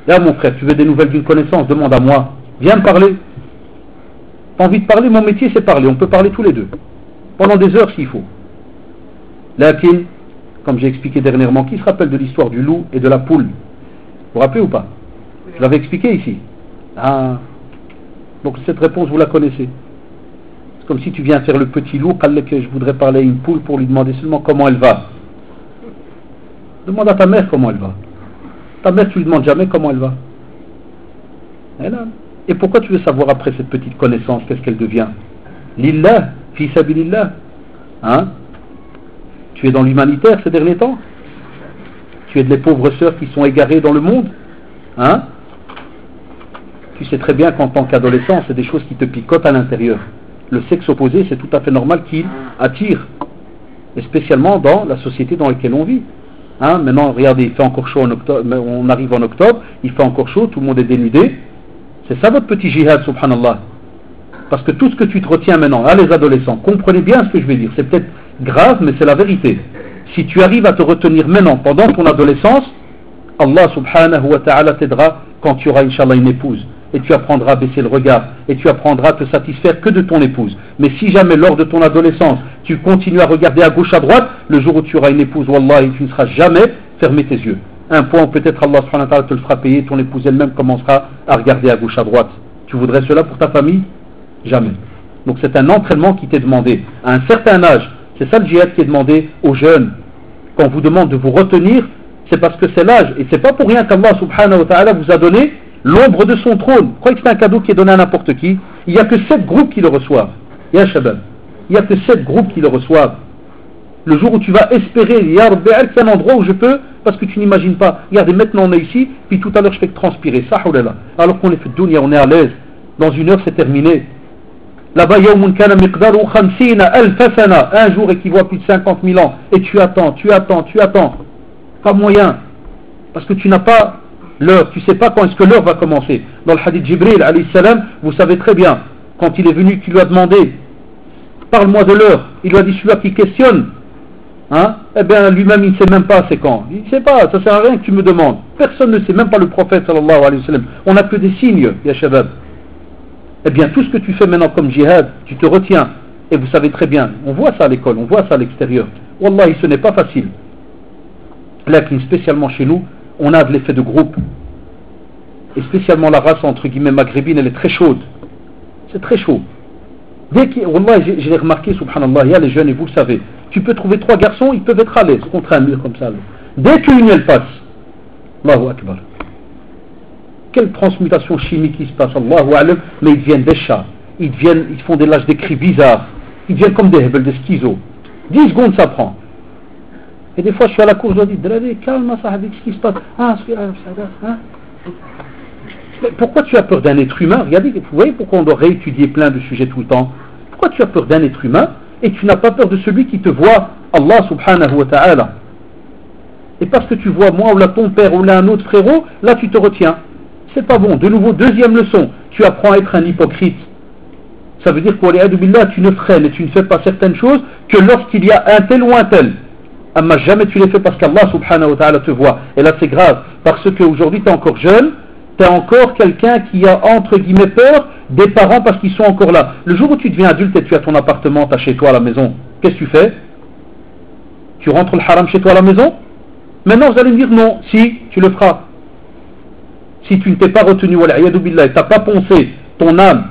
Là, mon frère, tu veux des nouvelles d'une connaissance, demande à moi. Viens me parler. T'as envie de parler, mon métier c'est parler, on peut parler tous les deux, pendant des heures s'il faut. Lakin, comme j'ai expliqué dernièrement, qui se rappelle de l'histoire du loup et de la poule? Vous vous rappelez ou pas? Je l'avais expliqué ici. Ah, donc cette réponse vous la connaissez. C'est comme si tu viens faire le petit loup, que je voudrais parler à une poule pour lui demander seulement comment elle va. Demande à ta mère comment elle va. Ta mère, tu lui demandes jamais comment elle va. Elle a. Et pourquoi tu veux savoir après cette petite connaissance, qu'est-ce qu'elle devient? Lillah, fi sabilillah. Hein? Tu es dans l'humanitaire ces derniers temps? Tu es de les pauvres sœurs qui sont égarées dans le monde? Hein? Tu sais très bien qu'en tant qu'adolescent, c'est des choses qui te picotent à l'intérieur. Le sexe opposé, c'est tout à fait normal qu'il attire. Et spécialement dans la société dans laquelle on vit. Hein? Maintenant, regardez, il fait encore chaud en octobre, on arrive en octobre, il fait encore chaud, tout le monde est dénudé. C'est ça votre petit jihad, subhanallah. Parce que tout ce que tu te retiens maintenant, les adolescents, comprenez bien ce que je vais dire. C'est peut-être grave, mais c'est la vérité. Si tu arrives à te retenir maintenant, pendant ton adolescence, Allah subhanahu wa ta'ala t'aidera quand tu auras, Inch'Allah, une épouse. Et tu apprendras à baisser le regard. Et tu apprendras à te satisfaire que de ton épouse. Mais si jamais, lors de ton adolescence, tu continues à regarder à gauche, à droite, le jour où tu auras une épouse, Wallah, tu ne seras jamais fermé tes yeux. Un point où peut-être Allah subhanahu wa ta'ala te le fera payer, ton épouse elle-même commencera à regarder à gauche, à droite. Tu voudrais cela pour ta famille? Jamais. Donc c'est un entraînement qui t'est demandé. À un certain âge, c'est ça le djihad qui est demandé aux jeunes. Quand on vous demande de vous retenir, c'est parce que c'est l'âge. Et c'est pas pour rien qu'Allah subhanahu wa ta'ala vous a donné l'ombre de son trône. Vous croyez que c'est un cadeau qui est donné à n'importe qui? Il n'y a que 7 groupes qui le reçoivent. Ya shabab. Il n'y a que 7 groupes qui le reçoivent. Le jour où tu vas espérer, Ya Rabbi, c'est un endroit où je peux, parce que tu n'imagines pas. Regardez, maintenant on est ici, puis tout à l'heure je fais que transpirer. Alors qu'on est fait de dunya, on est à l'aise. Dans une heure c'est terminé. Là-bas, yawmun kana miqdaru 50 alf sana, un jour équivaut à plus de 50 000 ans. Et tu attends. Pas moyen. Parce que tu n'as pas l'heure, tu ne sais pas quand est-ce que l'heure va commencer. Dans le hadith Jibril, alayhi salam, vous savez très bien, quand il est venu, qu'il lui a demandé, parle-moi de l'heure, il lui a dit, celui-là qui questionne, hein, eh bien lui-même il ne sait même pas c'est quand. Il ne sait pas, ça ne sert à rien que tu me demandes. Personne ne sait, même pas le prophète sallallahu alayhi wa sallam. On n'a que des signes, ya shabab. Eh bien tout ce que tu fais maintenant comme djihad, tu te retiens. Et vous savez très bien, on voit ça à l'école, on voit ça à l'extérieur. Wallahi, ce n'est pas facile. Là, spécialement chez nous, on a de l'effet de groupe. Et spécialement la race, entre guillemets, maghrébine, elle est très chaude. C'est très chaud. Wallah, je l'ai remarqué, subhanallah, il y a les jeunes, et vous le savez, tu peux trouver 3 garçons, ils peuvent être à l'aise contre un mur comme ça. Dès qu'une elle passe, Allahu Akbar. Quelle transmutation chimique il se passe, Allahu Alam, mais ils deviennent des chats. Ils font des cris bizarres. Ils deviennent comme des hebels, des schizos. 10 secondes ça prend. Et des fois, je suis à la cour, je dois dire, calme, sahabi, qu'est-ce qui se passe? Hein? Mais pourquoi tu as peur d'un être humain? Regardez, vous voyez pourquoi on doit réétudier plein de sujets tout le temps? Pourquoi tu as peur d'un être humain et tu n'as pas peur de celui qui te voit, Allah subhanahu wa ta'ala? Et parce que tu vois moi ou là ton père ou là un autre frérot, là tu te retiens. C'est pas bon. De nouveau, deuxième leçon, tu apprends à être un hypocrite. Ça veut dire qu'Allah, tu ne freines et tu ne fais pas certaines choses que lorsqu'il y a un tel ou un tel. Mais jamais tu les fais parce qu'Allah subhanahu wa ta'ala te voit. Et là c'est grave, parce qu'aujourd'hui tu es encore jeune, tu es encore quelqu'un qui a entre guillemets peur des parents parce qu'ils sont encore là. Le jour où tu deviens adulte et tu as ton appartement, tu as chez toi à la maison, qu'est-ce que tu fais? Tu rentres le haram chez toi à la maison? Maintenant vous allez me dire non, si, tu le feras. Si tu ne t'es pas retenu, wal'iyadu billah, et tu n'as pas poncé ton âme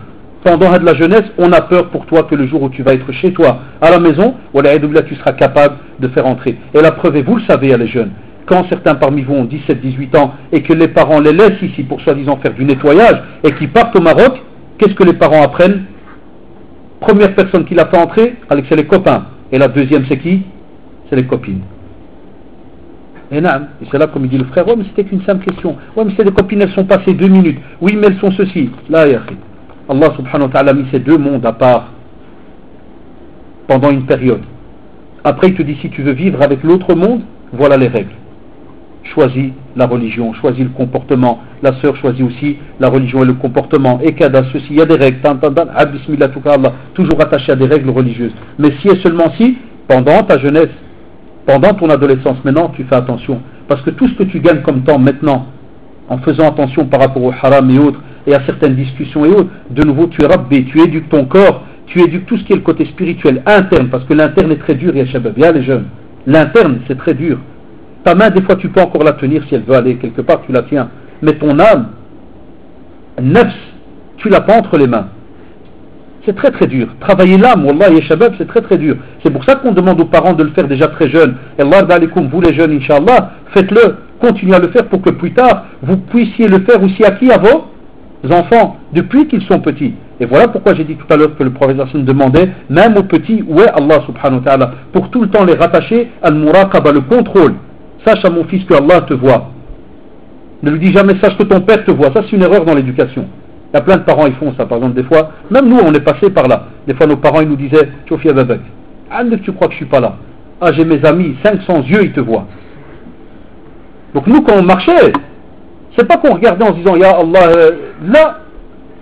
pendant de la jeunesse, on a peur pour toi que le jour où tu vas être chez toi à la maison, wal'iyadu billah, tu seras capable de faire entrer. Et la preuve est, vous le savez, les jeunes, quand certains parmi vous ont 17, 18 ans et que les parents les laissent ici pour soi-disant faire du nettoyage et qu'ils partent au Maroc, qu'est-ce que les parents apprennent? Première personne qui l'a fait entrer, c'est les copains. Et la deuxième, c'est qui? C'est les copines. Et c'est là comme il dit le frère, ouais mais c'était qu'une simple question. Ouais mais c'est des copines, elles sont passées 2 minutes. Oui mais elles sont ceci. Là, Allah subhanahu wa ta'ala a mis ces deux mondes à part pendant une période. Après il te dit si tu veux vivre avec l'autre monde, voilà les règles. Choisis la religion, choisis le comportement. La sœur choisit aussi la religion et le comportement. Et kada ceci, il y a des règles. Bismillah, toujours attaché à des règles religieuses. Mais si et seulement si, pendant ta jeunesse, pendant ton adolescence, maintenant tu fais attention. Parce que tout ce que tu gagnes comme temps maintenant, en faisant attention par rapport au haram et autres, et à certaines discussions et autres, de nouveau tu es rabbé, tu éduques ton corps, tu éduques tout ce qui est le côté spirituel, interne, parce que l'interne est très dur, ya shabab, ya les jeunes. L'interne, c'est très dur. Ta main, des fois, tu peux encore la tenir si elle veut aller quelque part, tu la tiens. Mais ton âme, nafs, tu l'as pas entre les mains. C'est très très dur. Travailler l'âme, wallah, ya shabab, c'est très très dur. C'est pour ça qu'on demande aux parents de le faire déjà très jeunes. Et Allah d'alikum, vous les jeunes, Inch'Allah, faites-le, continuez à le faire pour que plus tard, vous puissiez le faire aussi à qui? À vos enfants, depuis qu'ils sont petits. Et voilà pourquoi j'ai dit tout à l'heure que le prophète demandait, même aux petits, où est Allah subhanahu wa ta'ala, pour tout le temps les rattacher à al-muraqaba, le contrôle. Sache à mon fils que Allah te voit. Ne lui dis jamais sache que ton père te voit. Ça c'est une erreur dans l'éducation. Il y a plein de parents ils font ça. Par exemple des fois, même nous on est passé par là. Des fois nos parents ils nous disaient Tchofia Babek, tu crois que je suis pas là? Ah j'ai mes amis, 500 yeux ils te voient. Donc nous quand on marchait, c'est pas qu'on regardait en se disant Ya Allah là,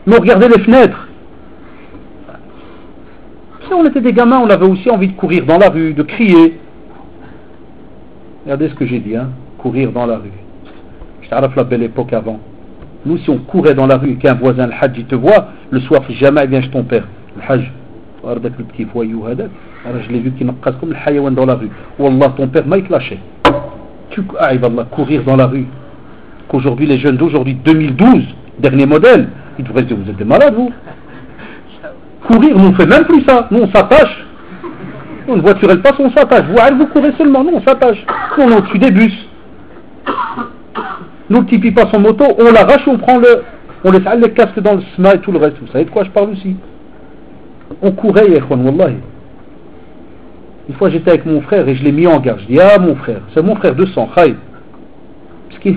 mais on regardait les fenêtres. Si on était des gamins, on avait aussi envie de courir dans la rue, de crier. Regardez ce que j'ai dit, hein, courir dans la rue. Je t'arrête la belle époque avant. Nous, si on courait dans la rue et qu'un voisin, le hajj, il te voit, le soir, jamais vient chez ton père. Le hajj, regarde le petit voyou, je l'ai vu qui n'a pas comme le hayawan dans la rue. Wallah, ton père m'a lâché. Tu Allah, courir dans la rue. Qu'aujourd'hui, les jeunes d'aujourd'hui, 2012, dernier modèle, ils devraient se dire, vous êtes des malades, vous. Courir, nous on fait même plus ça. Nous, on s'attache. Une voiture, elle passe, on s'attache. Vous courez seulement, nous, on s'attache. Nous, on est au-dessus des bus. Nous, le type, il passe en moto, on l'arrache, on laisse les casques dans le sma et tout le reste. Vous savez de quoi je parle aussi? On courait, wallahi. Une fois, j'étais avec mon frère et je l'ai mis en garde. Je dis, ah, mon frère, c'est mon frère de sang, khaï. Parce qu'il,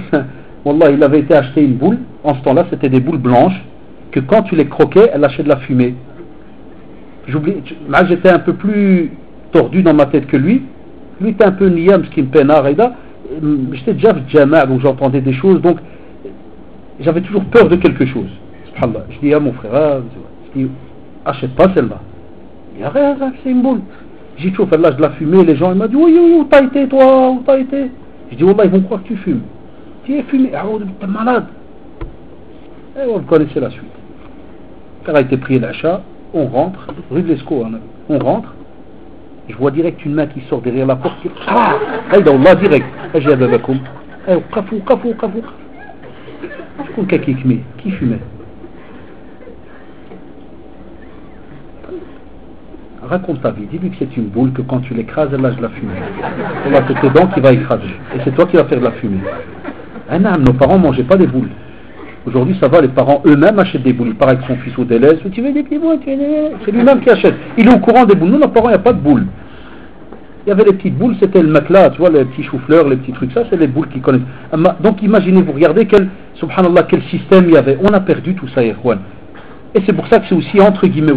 wallah, il avait été acheter une boule. En ce temps-là, c'était des boules blanches que quand tu les croquais, elles lâchaient de la fumée. J'étais un peu plus tordu dans ma tête que lui. Lui était un peu niam, ce qui me peine à Raïda. J'étais déjà jama, donc j'entendais des choses, donc j'avais toujours peur de quelque chose. Subhanallah. Je dis à mon frère, achète pas celle-là. Il dit, arrête, c'est une boule. J'ai toujours fait l'âge de la fumée, les gens, ils m'ont dit, oui, où t'as été toi, où t'as été? Je dis, wallah, ils vont croire que tu fumes. Tu es fumé, t'es malade. Et on connaissait la suite. Le frère a été prié l'achat, on rentre, rue de l'Escaut, on rentre. Je vois direct une main qui sort derrière la porte. Ah, Allah direct. J'ai ababakoum. Kafou. Qui fumait? Raconte ta vie. Dis-lui que c'est une boule que quand tu l'écrases, elle lâche de la fumée. Allah, c'est tes dents qui va écraser. Et c'est toi qui vas faire de la fumée. Nos parents ne mangeaient pas des boules. Aujourd'hui, ça va, les parents eux-mêmes achètent des boules. Il part avec son fils au délai. Tu veux des petits boules? C'est lui-même qui achète. Il est au courant des boules. Nous, nos parents, il n'y a pas de boules. Il y avait les petites boules, c'était le matelas, tu vois, les petits choux-fleurs, les petits trucs, ça c'est les boules qu'ils connaissent. Donc imaginez-vous, regardez subhanallah, quel système il y avait. On a perdu tout ça, Irwan. Et c'est pour ça que c'est aussi, entre guillemets,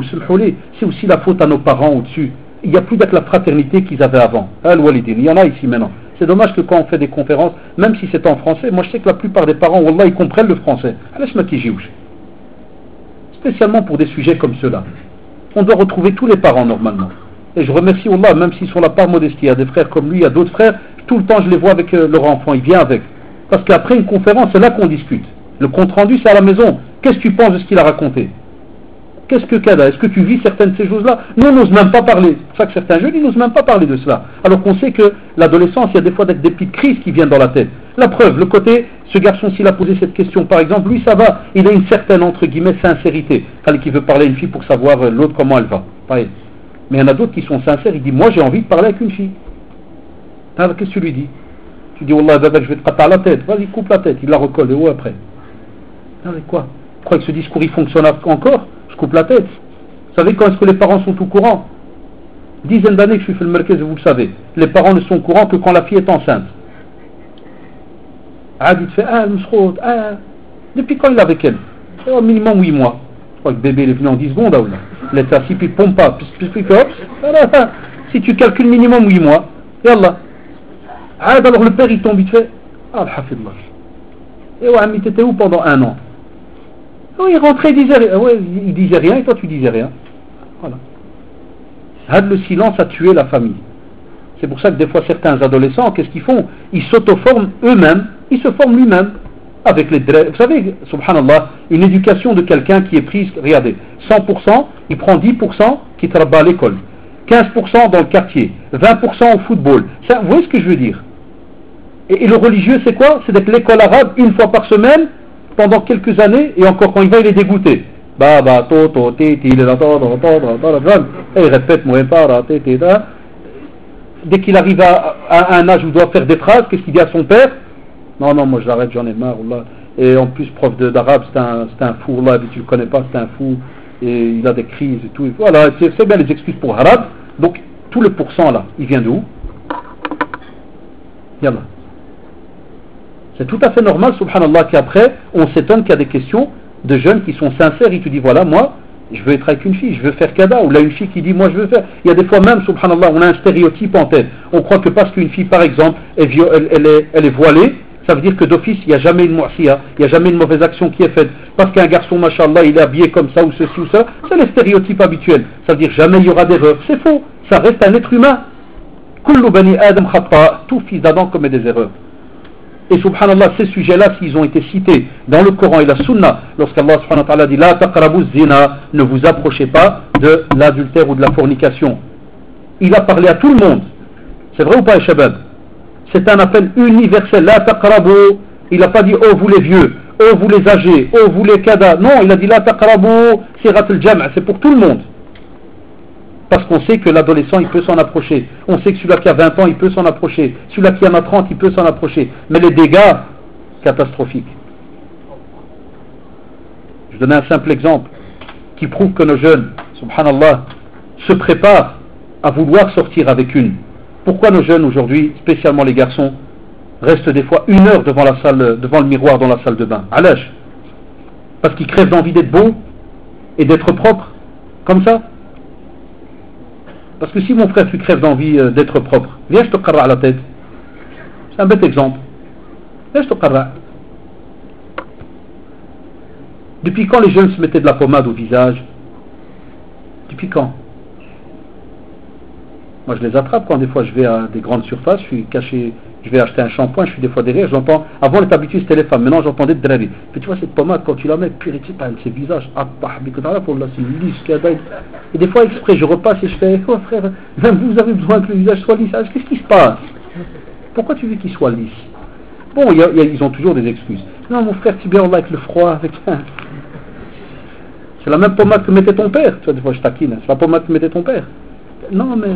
c'est aussi la faute à nos parents au-dessus. Il n'y a plus d'être la fraternité qu'ils avaient avant. Il y en a ici maintenant. C'est dommage que quand on fait des conférences, même si c'est en français, moi je sais que la plupart des parents, wallah, ils comprennent le français. Spécialement pour des sujets comme ceux-là. On doit retrouver tous les parents normalement. Et je remercie Allah, même s'ils sont là par modestie, il y a des frères comme lui, il y a d'autres frères, tout le temps je les vois avec leur enfant, ils viennent avec. Parce qu'après une conférence, c'est là qu'on discute. Le compte rendu, c'est à la maison. Qu'est-ce que tu penses de ce qu'il a raconté? Qu'est-ce que Kada? Est-ce que tu vis certaines de ces choses-là? Nous, on n'ose même pas parler. C'est pour ça que certains jeunes, ils n'osent même pas parler de cela. Alors qu'on sait que l'adolescence, il y a des fois des petites crises qui viennent dans la tête. La preuve, le côté, ce garçon, s'il a posé cette question, par exemple, lui, ça va, il a une certaine, entre guillemets, sincérité. Qui veut parler à une fille pour savoir l'autre comment elle va. Pareil. Mais il y en a d'autres qui sont sincères, il dit, moi j'ai envie de parler avec une fille. Qu'est-ce que tu lui dis? Tu dis, Wallah, je vais te taper la tête. Vas-y, coupe la tête, il la recolle, et où après? Quoi? Tu crois que ce discours, il fonctionne encore? Je coupe la tête. Vous savez quand est-ce que les parents sont au courant? Dizaines d'années que je suis fait le merkez, vous le savez. Les parents ne sont au courant que quand la fille est enceinte. Adi te fait, depuis quand il est avec elle? Au minimum 8 mois. Je crois que le bébé il est venu en 10 secondes, là. Il est assis, puis il pompe pas. Si tu calcules minimum 8 mois, yallah. Alors le père il tombe, il fait, alhamdulillah. Et ouais, mais t'étais où pendant 1 an? Oui, il rentrait, il disait rien, et toi tu disais rien. Voilà. Le silence a tué la famille. C'est pour ça que des fois certains adolescents, qu'est-ce qu'ils font? Ils s'auto-forment eux-mêmes, ils se forment lui-même avec les dreads. Vous savez, subhanallah, une éducation de quelqu'un qui est prise, regardez, 100%, il prend 10% qui travaille à l'école, 15% dans le quartier, 20% au football. Ça, vous voyez ce que je veux dire? Et le religieux, c'est quoi? C'est d'être l'école arabe une fois par semaine, pendant quelques années, et encore quand il va, il est dégoûté. Et il répète, dès qu'il arrive à un âge où il doit faire des phrases, qu'est-ce qu'il dit à son père? Non, moi j'arrête, j'en ai marre. Allah. Et en plus, prof d'arabe, c'est un fou, Allah, tu le connais pas, c'est un fou, et il a des crises et tout. Et voilà, c'est bien les excuses pour arabe. Donc, tout le pourcent là, il vient d'où? Yallah. C'est tout à fait normal, subhanallah, qu'après, on s'étonne qu'il y a des questions de jeunes qui sont sincères, ils te disent, voilà, moi, je veux être avec une fille, je veux faire kada, ou là une fille qui dit, moi je veux faire. Il y a des fois même, subhanallah, on a un stéréotype en tête. On croit que parce qu'une fille, par exemple, elle est voilée, ça veut dire que d'office, il n'y a jamais une mu'siya, il n'y a jamais une mauvaise action qui est faite. Parce qu'un garçon, mashallah, il est habillé comme ça, ou ceci ou ça, c'est les stéréotypes habituels. Ça veut dire jamais il y aura d'erreur. C'est faux, ça reste un être humain. Kullu bani Adam khata, tout fils d'Adam commet des erreurs. Et subhanallah, ces sujets-là, s'ils ont été cités dans le Coran et la Sunna, lorsqu'Allah subhanahu wa ta'ala dit La taqrabu zina, ne vous approchez pas de l'adultère ou de la fornication. Il a parlé à tout le monde. C'est vrai ou pas, Shabab? C'est un appel universel. La taqrabu. Il n'a pas dit oh vous les vieux, oh vous les âgés, oh vous les kada. Non, il a dit La taqrabu, sirat al-jam', c'est pour tout le monde. Parce qu'on sait que l'adolescent, il peut s'en approcher. On sait que celui-là qui a 20 ans, il peut s'en approcher. Celui-là qui en a 30, il peut s'en approcher. Mais les dégâts, catastrophiques. Je donne un simple exemple qui prouve que nos jeunes, subhanallah, se préparent à vouloir sortir avec une. Pourquoi nos jeunes aujourd'hui, spécialement les garçons, restent des fois 1 heure devant le miroir dans la salle de bain? Alash. Parce qu'ils crèvent d'envie d'être beau et d'être propre. Comme ça. Parce que si mon frère tu crèves d'envie d'être propre, viens je te qarra à la tête. C'est un bête exemple. Viens je te qarra. Depuis quand les jeunes se mettaient de la pommade au visage? Depuis quand? Moi je les attrape quand des fois je vais à des grandes surfaces, je suis caché, je vais acheter un shampoing, je suis des fois derrière, j'entends, avant les habitudes c'était les femmes, maintenant j'entendais des drari. Puis tu vois cette pommade quand tu la mets, purifie pas ces visages, c'est lisse, et des fois exprès je repasse et je fais, oh frère, vous avez besoin que le visage soit lisse, qu'est-ce qui se passe? Pourquoi tu veux qu'il soit lisse? Bon, ils ont toujours des excuses. Non mon frère, tu bien avec le froid, avec c'est la même pommade que mettait ton père, tu vois des fois je taquine, c'est la pommade que mettait ton père. Non mais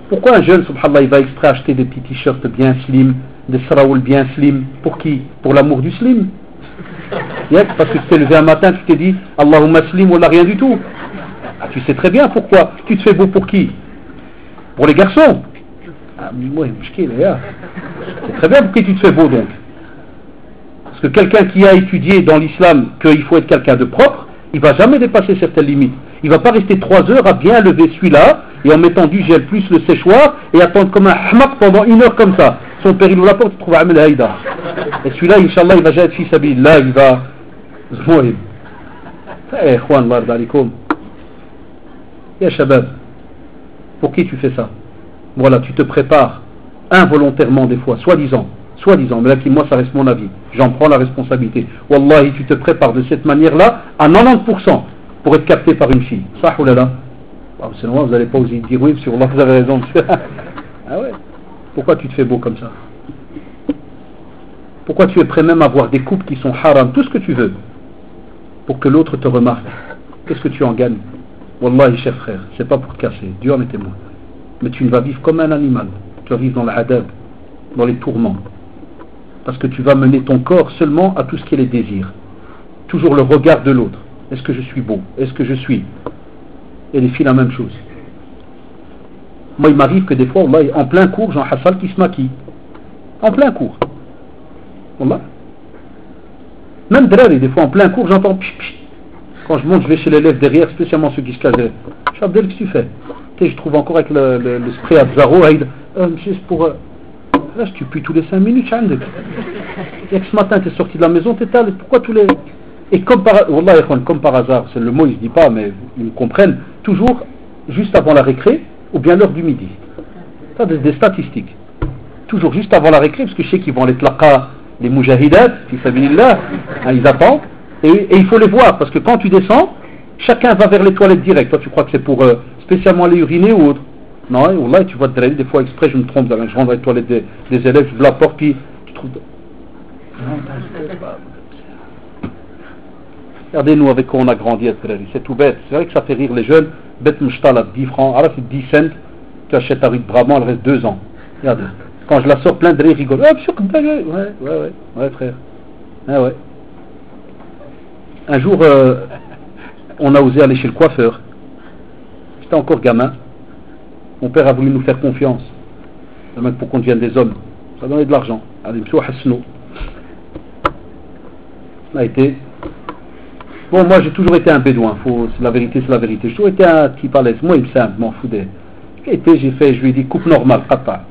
pourquoi un jeune, subhanallah, il va exprès acheter des petits t-shirts bien slim, des saraouls bien slim? Pour qui? Pour l'amour du slim. Parce que tu t'es levé un matin, tu t'es dit Allahumma slim, ou là rien du tout. Ah, tu sais très bien pourquoi. Tu te fais beau pour qui? Pour les garçons. Ah, moi, c'est très bien pour qui tu te fais beau donc. Parce que quelqu'un qui a étudié dans l'islam qu'il faut être quelqu'un de propre, il ne va jamais dépasser certaines limites. Il ne va pas rester 3 heures à bien lever celui-là et en mettant du gel plus le séchoir et attendre comme un hmak pendant 1 heure comme ça. Son père il ouvre la porte, il trouve Amel Haïda. Et celui-là, Inch'Allah, il va jamais être fils Là, il va. Eh, Khwan, Allah alaikum. Ya Shabab, pour qui tu fais ça? Voilà, tu te prépares involontairement des fois, soi-disant, mais là, moi ça reste mon avis, j'en prends la responsabilité. Wallahi, tu te prépares de cette manière-là à 90% pour être capté par une fille. Ça, oulala. C'est normal, vous n'allez pas oser dire oui, sur Allah, vous avez raison. Ah ouais. Pourquoi tu te fais beau comme ça? Pourquoi tu es prêt même à voir des couples qui sont haram, tout ce que tu veux, pour que l'autre te remarque? Qu'est-ce que tu en gagnes? Wallahi, cher frère, c'est pas pour te casser, Dieu en est témoin. Mais tu ne vas vivre comme un animal, tu vas vivre dans l'adab, dans les tourments. Parce que tu vas mener ton corps seulement à tout ce qui est les désirs. Toujours le regard de l'autre. Est-ce que je suis beau? Est-ce que je suis? Et les filles, la même chose. Moi, il m'arrive que des fois, Allah, en plein cours, Jean Hassal qui se maquille. En plein cours. Allah. Même Drari, des fois, en plein cours, j'entends pch, pch. Quand je monte, je vais chez l'élève derrière, spécialement ceux qui se cachent derrière. Chabdel, qu'est-ce que tu fais? Tu sais, je trouve encore avec le spray à Zaro, monsieur, c'est pour. Là, tu pues tous les 5 minutes, Chandek. Et que ce matin, tu es sorti de la maison, tu es allé. Pourquoi tous les. Et comme par hasard, c'est le mot, il ne se dit pas, mais ils me comprennent, toujours juste avant la récré ou bien l'heure du midi. Ça, des statistiques. Toujours juste avant la récré, parce que je sais qu'ils vont aller tlaqa, les mujahidat, ils attendent, et il faut les voir, parce que quand tu descends, chacun va vers les toilettes directes. Toi, tu crois que c'est pour spécialement aller uriner ou autre? Non, et Wallah, tu vois des fois exprès, je me trompe, je rentre dans les toilettes des élèves, je la porte, puis tu trouves. Regardez-nous avec quoi on a grandi, c'est tout bête. C'est vrai que ça fait rire les jeunes. Bête mouchtala, 10 francs, alors c'est 10 cents, tu achètes ta rue de Brabant, elle reste 2 ans. Regarde, quand je la sors, plein de rire, rigole. Ouais, frère. Ah ouais. Un jour, on a osé aller chez le coiffeur. J'étais encore gamin. Mon père a voulu nous faire confiance. Même pour qu'on devienne des hommes. Ça donnait de l'argent. Allez, monsieur Hassano. On a été. Bon, moi j'ai toujours été un bédouin. C'est la vérité, c'est la vérité. J'ai toujours été un type à l'aise. Moi, il me simple, m'en foutais. Je lui ai dit coupe normale, papa.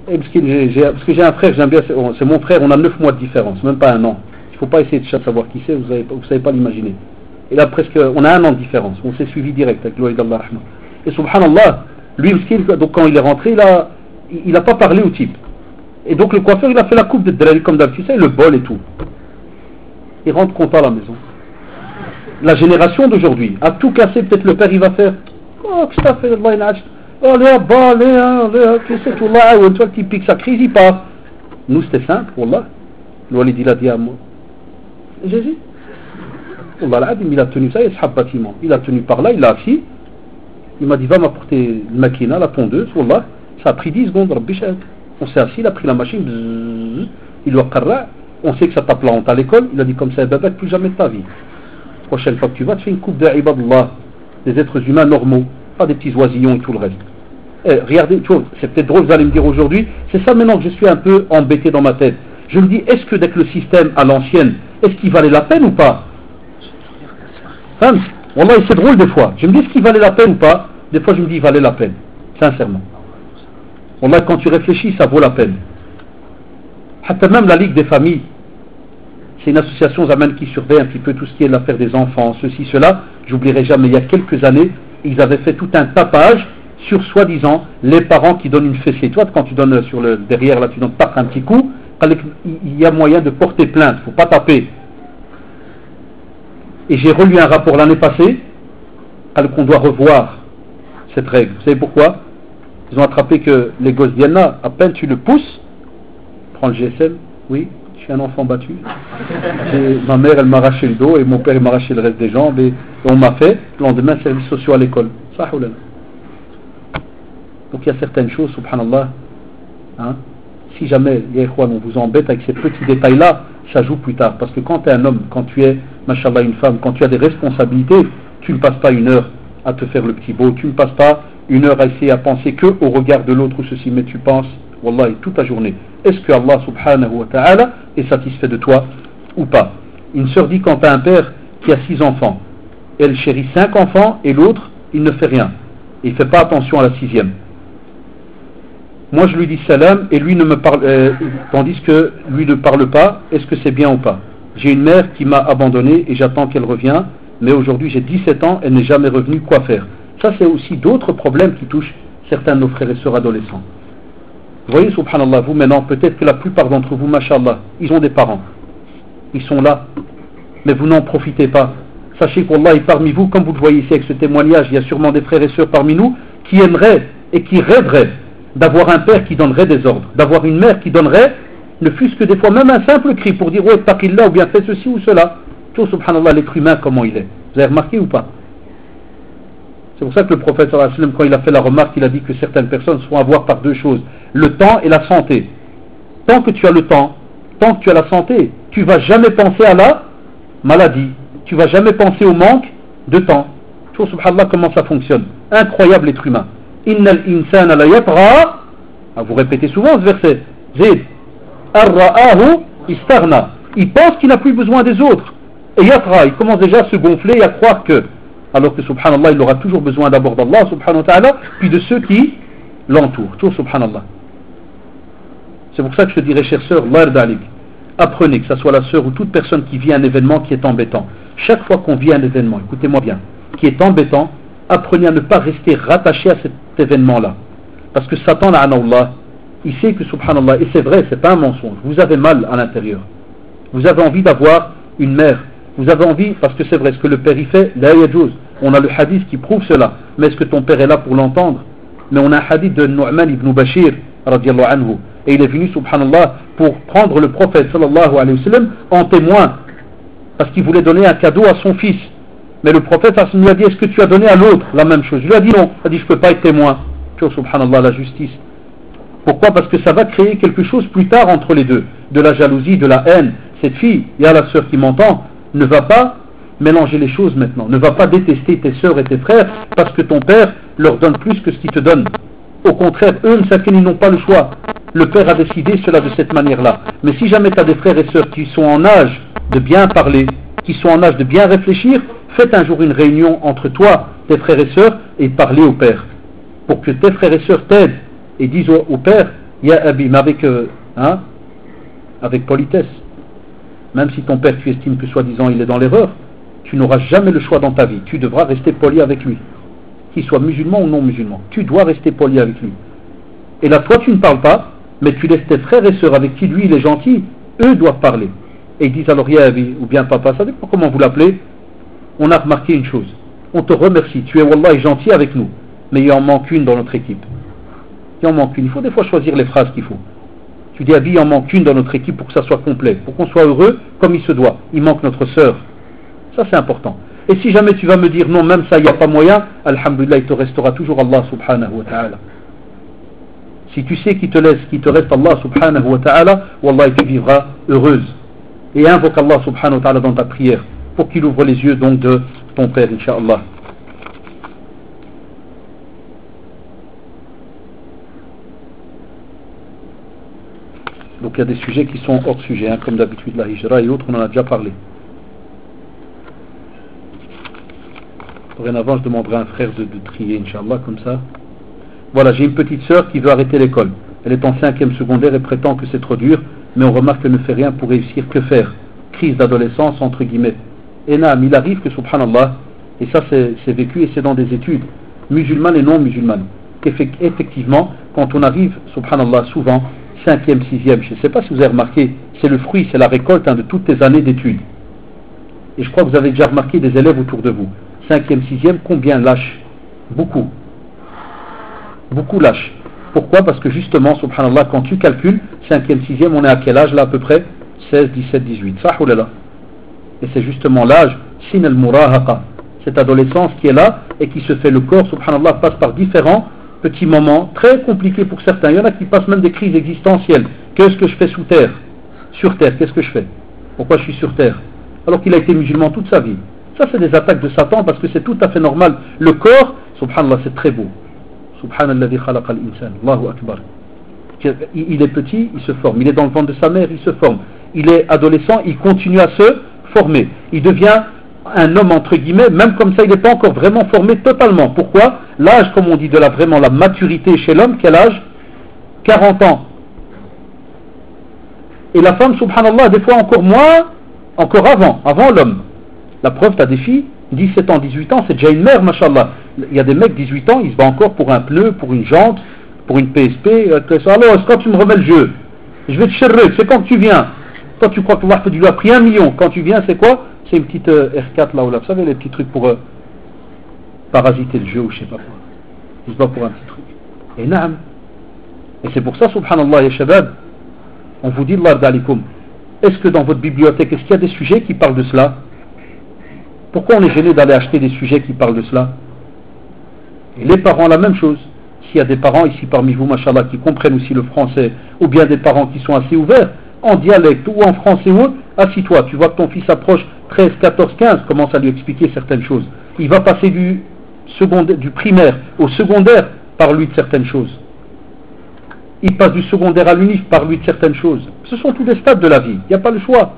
Et parce que j'ai un frère, j'aime bien, c'est mon frère, on a 9 mois de différence, même pas 1 an. Il ne faut pas essayer de savoir qui c'est, vous ne savez pas l'imaginer. Et là, on a 1 an de différence. On s'est suivi direct avec l'Ouaïd Allah Rahman. Et subhanallah, lui, donc quand il est rentré, il n'a pas parlé au type. Et donc le coiffeur, il a fait la coupe de Drari comme d'habitude, tu sais, le bol et tout. Il rentre content à la maison. La génération d'aujourd'hui, à tout casser, peut-être le père, il va faire oh, qu'est-ce que t'as fait, Allah, il a acheté. Oh, Léa, tu sais, tout là, ou toi, tu piques sa crise, il part. Nous, c'était simple, Wallah. L'Oualid, il a dit à moi Jésus. Wallah, il a tenu ça, il a bâtiment. Il a tenu par là, il l'a assis. Il m'a dit, va m'apporter le maquina, la tondeuse, Wallah. Ça a pris 10 secondes, Rabbi Shahad. On s'est assis, il a pris la machine, bzzz, il lui a carré. On sait que ça tape la honte à l'école. Il a dit comme ça, bébé, plus jamais de ta vie. Prochaine fois que tu vas, tu fais une coupe de ibadullah, des êtres humains normaux, pas des petits oisillons et tout le reste. Et regardez, c'est peut-être drôle, vous allez me dire aujourd'hui, c'est ça maintenant que je suis un peu embêté dans ma tête. Je me dis, est-ce que d'être le système à l'ancienne, est-ce qu'il valait la peine ou pas? Wallah, c'est drôle des fois. Je me dis, est-ce qu'il valait la peine ou pas? Des fois, je me dis, il valait la peine. Sincèrement. Wallah, quand tu réfléchis, ça vaut la peine. Même la Ligue des familles, c'est une association Zaman qui surveille un petit peu tout ce qui est l'affaire des enfants, ceci, cela. J'oublierai jamais, il y a quelques années, ils avaient fait tout un tapage sur soi-disant les parents qui donnent une fessée. Toi, quand tu donnes sur le derrière, là, tu donnes un petit coup, il y a moyen de porter plainte, il ne faut pas taper. Et j'ai relu un rapport l'année passée, qu'on doit revoir cette règle. Vous savez pourquoi? Ils ont attrapé que les gosses viennent là, à peine tu le pousses, prends le GSM, oui, je suis un enfant battu. Ma mère, elle m'a arraché le dos et mon père, il m'a arraché le reste des jambes et on m'a fait, le lendemain, service sociaux à l'école. Ça, donc il y a certaines choses, subhanallah, hein, si jamais, on vous embête avec ces petits détails-là, ça joue plus tard. Parce que quand tu es un homme, quand tu es, machallah, une femme, quand tu as des responsabilités, tu ne passes pas 1 heure à te faire le petit beau, tu ne passes pas une heure à essayer à penser que au regard de l'autre ou ceci, mais tu penses, Wallah, toute la journée, est-ce que Allah subhanahu wa ta'ala est satisfait de toi ou pas? Une sœur dit quand tu as un père qui a 6 enfants, elle chérit 5 enfants et l'autre, il ne fait rien. Il ne fait pas attention à la 6e. Moi je lui dis salam et lui ne me parle, tandis que lui ne parle pas, est-ce que c'est bien ou pas? J'ai une mère qui m'a abandonné et j'attends qu'elle revienne, mais aujourd'hui j'ai 17 ans, elle n'est jamais revenue, quoi faire? Ça c'est aussi d'autres problèmes qui touchent certains de nos frères et sœurs adolescents. Vous voyez, subhanallah, vous maintenant, peut-être que la plupart d'entre vous, mashallah, ils ont des parents. Ils sont là, mais vous n'en profitez pas. Sachez qu'Allah est parmi vous, comme vous le voyez ici avec ce témoignage, il y a sûrement des frères et sœurs parmi nous qui aimeraient et qui rêveraient d'avoir un père qui donnerait des ordres, d'avoir une mère qui donnerait, ne fût-ce que des fois même un simple cri pour dire ouais, taqillah ou bien fais ceci ou cela. Tout, subhanallah, l'être humain, comment il est. Vous avez remarqué ou pas? C'est pour ça que le prophète sallallahu alayhi wa sallam, quand il a fait la remarque, il a dit que certaines personnes sont à voir par 2 choses, le temps et la santé. Tant que tu as le temps, tant que tu as la santé, tu ne vas jamais penser à la maladie, tu ne vas jamais penser au manque de temps. Tu vois, subhanallah, comment ça fonctionne. Incroyable être humain. Innal insana la yatra, vous répétez souvent ce verset, Zid, arra'ahu istaghna. Il pense qu'il n'a plus besoin des autres. Et yatra, il commence déjà à se gonfler et à croire que, alors que subhanallah, il aura toujours besoin d'abord d'Allah subhanahu wa ta'ala, puis de ceux qui l'entourent. Tu vois, subhanallah. C'est pour ça que je te dirais, chère sœur, apprenez, que ce soit la sœur ou toute personne qui vit un événement qui est embêtant. Chaque fois qu'on vit un événement, écoutez-moi bien, qui est embêtant, apprenez à ne pas rester rattaché à cet événement-là. Parce que Satan, la'anallah, il sait que, subhanallah, et c'est vrai, c'est pas un mensonge, vous avez mal à l'intérieur. Vous avez envie d'avoir une mère. Vous avez envie, parce que c'est vrai, ce que le père y fait, la yajouz. On a le hadith qui prouve cela. Mais est-ce que ton père est là pour l'entendre? Mais on a un hadith de Nu'man ibn Bashir, radiallahu anhu. Et il est venu, subhanallah, pour prendre le prophète, sallallahu alayhi wa sallam, en témoin. Parce qu'il voulait donner un cadeau à son fils. Mais le prophète lui a dit, est-ce que tu as donné à l'autre la même chose? Il lui a dit non. Il a dit, je ne peux pas être témoin. Tu vois, subhanallah, la justice. Pourquoi? Parce que ça va créer quelque chose plus tard entre les deux. De la jalousie, de la haine. Cette fille, il y a la sœur qui m'entend, ne va pas mélanger les choses maintenant. Ne va pas détester tes sœurs et tes frères parce que ton père leur donne plus que ce qu'il te donne. Au contraire, eux, ils n'ont pas le choix. Le père a décidé cela de cette manière-là. Mais si jamais tu as des frères et sœurs qui sont en âge de bien parler, qui sont en âge de bien réfléchir, faites un jour une réunion entre toi, tes frères et sœurs, et parlez au père. Pour que tes frères et sœurs t'aident et disent au père, ya abi, mais avec politesse. Même si ton père, tu estimes que soi-disant il est dans l'erreur, tu n'auras jamais le choix dans ta vie. Tu devras rester poli avec lui. Qu'il soit musulman ou non musulman. Tu dois rester poli avec lui. Et là, toi, tu ne parles pas, mais tu laisses tes frères et sœurs avec qui lui, il est gentil, eux doivent parler. Et ils disent alors, ya abi, ou bien papa, ça dépend comment vous l'appelez. On a remarqué une chose. On te remercie. Tu es, wallah, gentil avec nous. Mais il en manque une dans notre équipe. Il en manque une. Il faut des fois choisir les phrases qu'il faut. Tu dis, Abi, il en manque une dans notre équipe pour que ça soit complet, pour qu'on soit heureux comme il se doit. Il manque notre sœur. Ça, c'est important. Et si jamais tu vas me dire, non, même ça, il n'y a pas moyen, alhamdulillah, il te restera toujours Allah subhanahu wa ta'ala. Si tu sais qu'il te laisse, qu'il te reste Allah subhanahu wa ta'ala, wallah, tu vivras heureuse. Et invoque Allah subhanahu wa ta'ala dans ta prière, pour qu'il ouvre les yeux donc de ton père, incha'Allah. Donc il y a des sujets qui sont hors sujet, hein, comme d'habitude la hijra et autres, on en a déjà parlé. Dorénavant, je demanderai à un frère de trier, Inch'Allah, comme ça. Voilà, j'ai une petite sœur qui veut arrêter l'école. Elle est en 5e secondaire et prétend que c'est trop dur, mais on remarque qu'elle ne fait rien pour réussir. Que faire? Crise d'adolescence, entre guillemets. Et naam, il arrive que, subhanallah, et ça c'est vécu et c'est dans des études, musulmanes et non musulmanes, qu'effectivement, quand on arrive, subhanallah, souvent, 5e, 6e, je ne sais pas si vous avez remarqué, c'est le fruit, c'est la récolte de toutes tes années d'études. Et je crois que vous avez déjà remarqué des élèves autour de vous. 5e, 6e, combien lâchent? Beaucoup. Beaucoup lâchent. Pourquoi? Parce que justement, subhanallah, quand tu calcules, 5e, 6e, on est à quel âge là à peu près? 16, 17, 18. Ça, oulala. Et c'est justement l'âge, sin al-murahaqa, cette adolescence qui est là et qui se fait le corps, subhanallah, passe par différents petits moments très compliqués pour certains. Il y en a qui passent même des crises existentielles. Qu'est-ce que je fais sous terre? Sur terre, qu'est-ce que je fais? Pourquoi je suis sur terre? Alors qu'il a été musulman toute sa vie. Ça, c'est des attaques de Satan parce que c'est tout à fait normal. Le corps, subhanallah, c'est très beau. Subhanallah, khalaqa al-insan. Allahu akbar. Il est petit, il se forme. Il est dans le ventre de sa mère, il se forme. Il est adolescent, il continue à se former. Il devient un homme entre guillemets, même comme ça, il n'est pas encore vraiment formé totalement. Pourquoi? L'âge, comme on dit, de vraiment la maturité chez l'homme, quel âge? 40 ans. Et la femme, subhanallah, des fois encore moins, encore avant l'homme. La preuve, tu as des filles, 17 ans, 18 ans, c'est déjà une mère, mashallah. Il y a des mecs, 18 ans, ils se battent encore pour un pneu, pour une jante, pour une PSP. Alors, est-ce que tu me remets le jeu? Je vais te chercher, c'est quand que tu viens? Toi, tu crois que Allah lui a pris 1 million. Quand tu viens, c'est quoi? C'est une petite R4 là, vous savez, les petits trucs pour parasiter le jeu ou je sais pas quoi. Il se bat pour un petit truc. Et naam. Et c'est pour ça, subhanallah, ya shabab, on vous dit, Allah d'alikum, est-ce que dans votre bibliothèque, est-ce qu'il y a des sujets qui parlent de cela? Pourquoi on est gêné d'aller acheter des sujets qui parlent de cela? Et les parents, la même chose. S'il y a des parents ici parmi vous, mashallah, qui comprennent aussi le français, ou bien des parents qui sont assez ouverts, en dialecte ou en français ou autre, assis-toi, tu vois que ton fils approche 13, 14, 15, commence à lui expliquer certaines choses. Il va passer du primaire au secondaire, parle-lui de certaines choses. Il passe du secondaire à l'unif, parle-lui de certaines choses. Ce sont tous des stades de la vie, il n'y a pas le choix.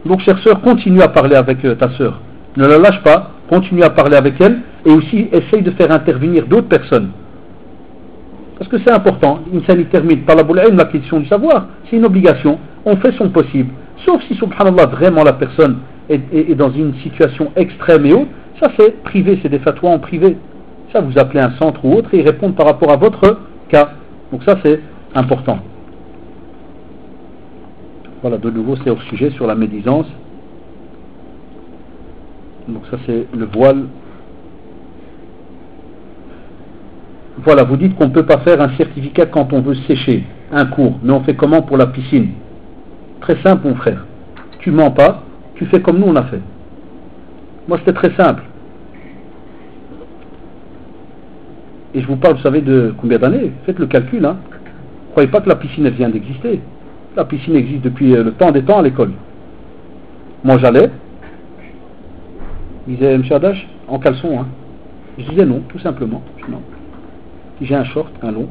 Donc, chère sœur, continue à parler avec ta sœur. Ne la lâche pas, continue à parler avec elle, et aussi essaye de faire intervenir d'autres personnes. Parce que c'est important, il termine par la question du savoir, c'est une obligation, on fait son possible. Sauf si, subhanallah, vraiment la personne est dans une situation extrême et haute, ça c'est privé, c'est des fatwas en privé. Ça, vous appelez un centre ou autre et ils répondent par rapport à votre cas. Donc ça c'est important. Voilà, de nouveau c'est hors sujet sur la médisance. Donc ça c'est le voile. Voilà, vous dites qu'on ne peut pas faire un certificat quand on veut sécher un cours, mais on fait comment pour la piscine? Très simple mon frère, tu mens pas, tu fais comme nous on a fait. Moi c'était très simple. Et je vous parle, vous savez, de combien d'années? Faites le calcul, hein. Ne croyez pas que la piscine elle vient d'exister. La piscine existe depuis le temps des temps à l'école. Moi j'allais, il disait M. Adash, en caleçon, hein. Je disais non, tout simplement. Non. J'ai un short, un long.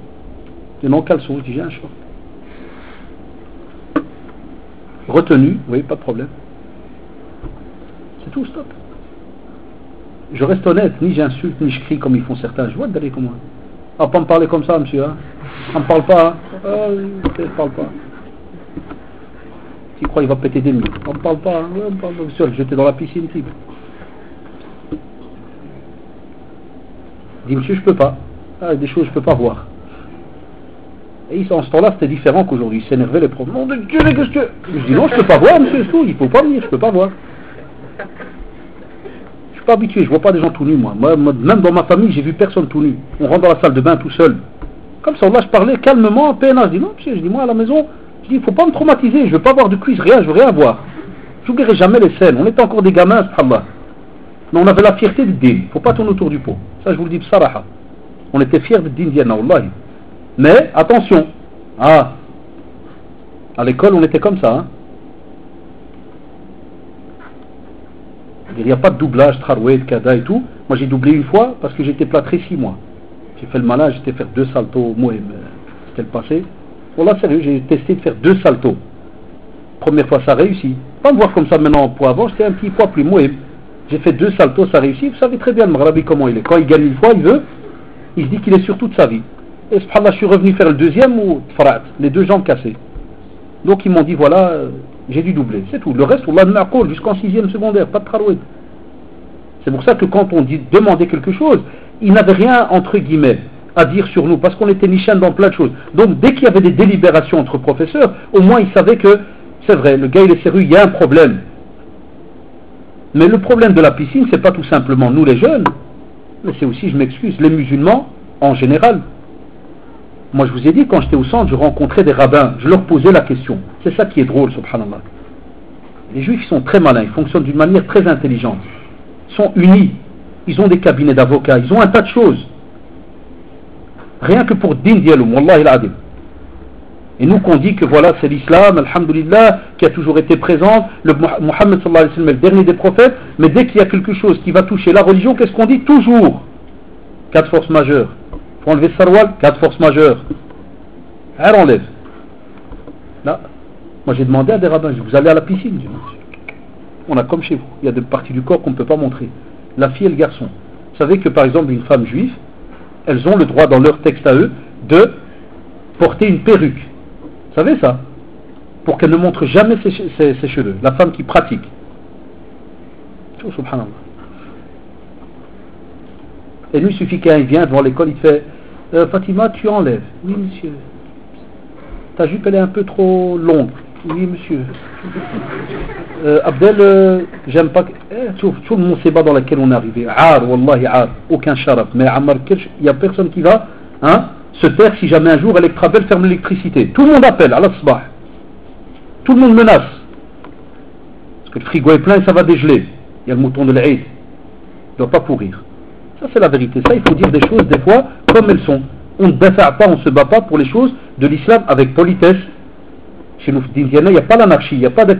Je dis non, caleçon, je dis j'ai un short. Retenu, oui, pas de problème. C'est tout, stop. Je reste honnête, ni j'insulte, ni je crie comme ils font certains. Je vois d'aller comme moi. Ah, pas me parler comme ça, monsieur, hein. On me parle pas, hein. Je parle pas. Tu crois qu'il va péter des murs? On me parle pas, hein. On me parle pas, monsieur, j'étais dans la piscine, type. Dis, monsieur, je peux pas. Ah, des choses que je peux pas voir. Et en ce temps-là, c'était différent qu'aujourd'hui. Il s'énervait les profs. Non, de Dieu, qu'est-ce que... Je dis non, je peux pas voir, monsieur, c'est tout. Il faut pas venir, je peux pas voir. Je suis pas habitué, je vois pas des gens tout nus, moi. Même dans ma famille, j'ai vu personne tout nu. On rentre dans la salle de bain tout seul. Comme ça, là, je parlais calmement, à peine. Je dis non, monsieur, je dis moi à la maison, je dis il faut pas me traumatiser, je veux pas voir de cuisse, rien, je veux rien voir. J'oublierai jamais les scènes. On était encore des gamins, subhanallah. Mais on avait la fierté du din. Faut pas tourner autour du pot. Ça, je vous le dis, bsaraha. On était fiers de din diana, wallahi. Mais, attention, à l'école, on était comme ça. Hein. Il n'y a pas de doublage, Trarouet, Kada et tout. Moi, j'ai doublé une fois parce que j'étais plâtré 6 mois. J'ai fait le malin, j'étais faire 2 saltos, moi, c'était le passé. Voilà, sérieux, j'ai testé de faire 2 saltos. Première fois, ça réussit. Pas me voir comme ça maintenant, pour avant, j'étais un petit poids plus moi. J'ai fait 2 saltos, ça réussit. Vous savez très bien le Maghrabi comment il est. Quand il gagne une fois, il se dit qu'il est sur toute sa vie. Et subhanallah, je suis revenu faire le deuxième ou farat, les 2 jambes cassées. Donc ils m'ont dit voilà, j'ai dû doubler, c'est tout. Le reste, on l'a de jusqu'en 6e secondaire, pas de trarouet. C'est pour ça que quand on dit demander quelque chose, ils n'avaient rien entre guillemets à dire sur nous, parce qu'on était nichans dans plein de choses. Donc dès qu'il y avait des délibérations entre professeurs, au moins ils savaient que c'est vrai, le gars il est sérieux, il y a un problème. Mais le problème de la piscine, c'est pas tout simplement nous les jeunes, mais c'est aussi, je m'excuse, les musulmans en général. Moi je vous ai dit, quand j'étais au centre, je rencontrais des rabbins, je leur posais la question. C'est ça qui est drôle, subhanallah. Les juifs sont très malins, ils fonctionnent d'une manière très intelligente. Ils sont unis, ils ont des cabinets d'avocats, ils ont un tas de choses. Rien que pour din dialoum, wallahi al-adim. Et nous qu'on dit que voilà, c'est l'islam, alhamdulillah, qui a toujours été présent, le Mohammed sallallahu alayhi wa sallam est le dernier des prophètes, mais dès qu'il y a quelque chose qui va toucher la religion, qu'est-ce qu'on dit? Toujours 4 forces majeures. Il faut enlever Sarwal, 4 forces majeures. Elle enlève. Là, moi j'ai demandé à des rabbins, vous allez à la piscine? On a comme chez vous, il y a des parties du corps qu'on ne peut pas montrer. La fille et le garçon. Vous savez que par exemple une femme juive, elles ont le droit dans leur texte à eux de porter une perruque. Vous savez ça? Pour qu'elle ne montre jamais ses cheveux. La femme qui pratique. Oh, subhanallah. Et lui, il suffit qu'il vient devant l'école, il fait Fatima, tu enlèves. Oui, monsieur. Ta jupe, elle est un peu trop longue. Oui, monsieur. Abdel, j'aime pas. Tout le monde sait pas dans laquelle on est arrivé. Aar, wallahi, aar. Aucun sharaf. Mais à Marrakech, il n'y a personne qui va se taire si jamais un jour Electrabel ferme l'électricité. Tout le monde appelle, à l'asbah. Tout le monde menace. Parce que le frigo est plein et ça va dégeler. Il y a le mouton de l'Aïd. Il ne doit pas pourrir. Ça, c'est la vérité. Ça, il faut dire des choses, des fois, comme elles sont. On ne défend pas, on ne se bat pas pour les choses de l'islam avec politesse. Chez nous, il n'y a pas l'anarchie, il n'y a pas de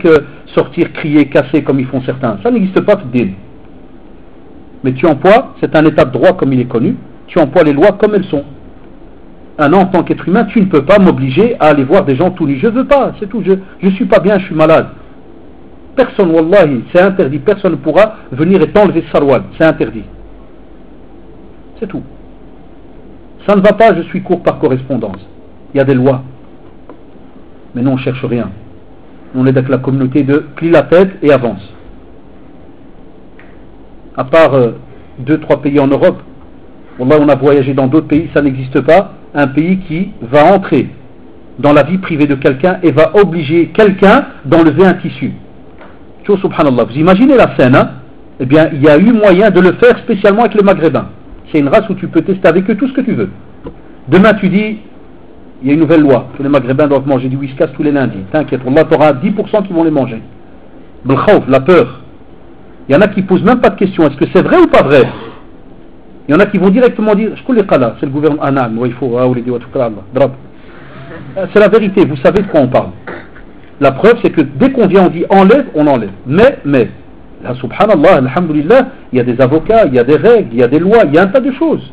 sortir, crier, casser comme ils font certains. Ça n'existe pas, Fidin. Mais tu emploies, c'est un état de droit comme il est connu, tu emploies les lois comme elles sont. Un en tant qu'être humain, tu ne peux pas m'obliger à aller voir des gens tout nus. Je ne veux pas, c'est tout. Je ne suis pas bien, je suis malade. Personne, wallahi, c'est interdit. Personne ne pourra venir et t'enlever sarwal. C'est interdit. C'est tout. Ça ne va pas, je suis court par correspondance. Il y a des lois. Mais nous, on ne cherche rien. On est avec la communauté de plie la tête et avance. À part 2-3 pays en Europe, wallah, on a voyagé dans d'autres pays, ça n'existe pas. Un pays qui va entrer dans la vie privée de quelqu'un et va obliger quelqu'un d'enlever un tissu. Tu vois, subhanallah, vous imaginez la scène, hein? Eh bien, il y a eu moyen de le faire spécialement avec les Maghrébins. C'est une race où tu peux tester avec eux tout ce que tu veux. Demain, tu dis, il y a une nouvelle loi, que les Maghrébins doivent manger du whiskas tous les lundis. T'inquiète, Allah, tu auras 10% qui vont les manger. La peur. Il y en a qui ne posent même pas de questions. Est-ce que c'est vrai ou pas vrai? Il y en a qui vont directement dire, c'est le gouvernement, c'est la vérité, vous savez de quoi on parle. La preuve, c'est que dès qu'on vient, on dit enlève, on enlève. Mais, là, subhanallah, alhamdulillah, il y a des avocats, il y a des règles, il y a des lois, il y a un tas de choses.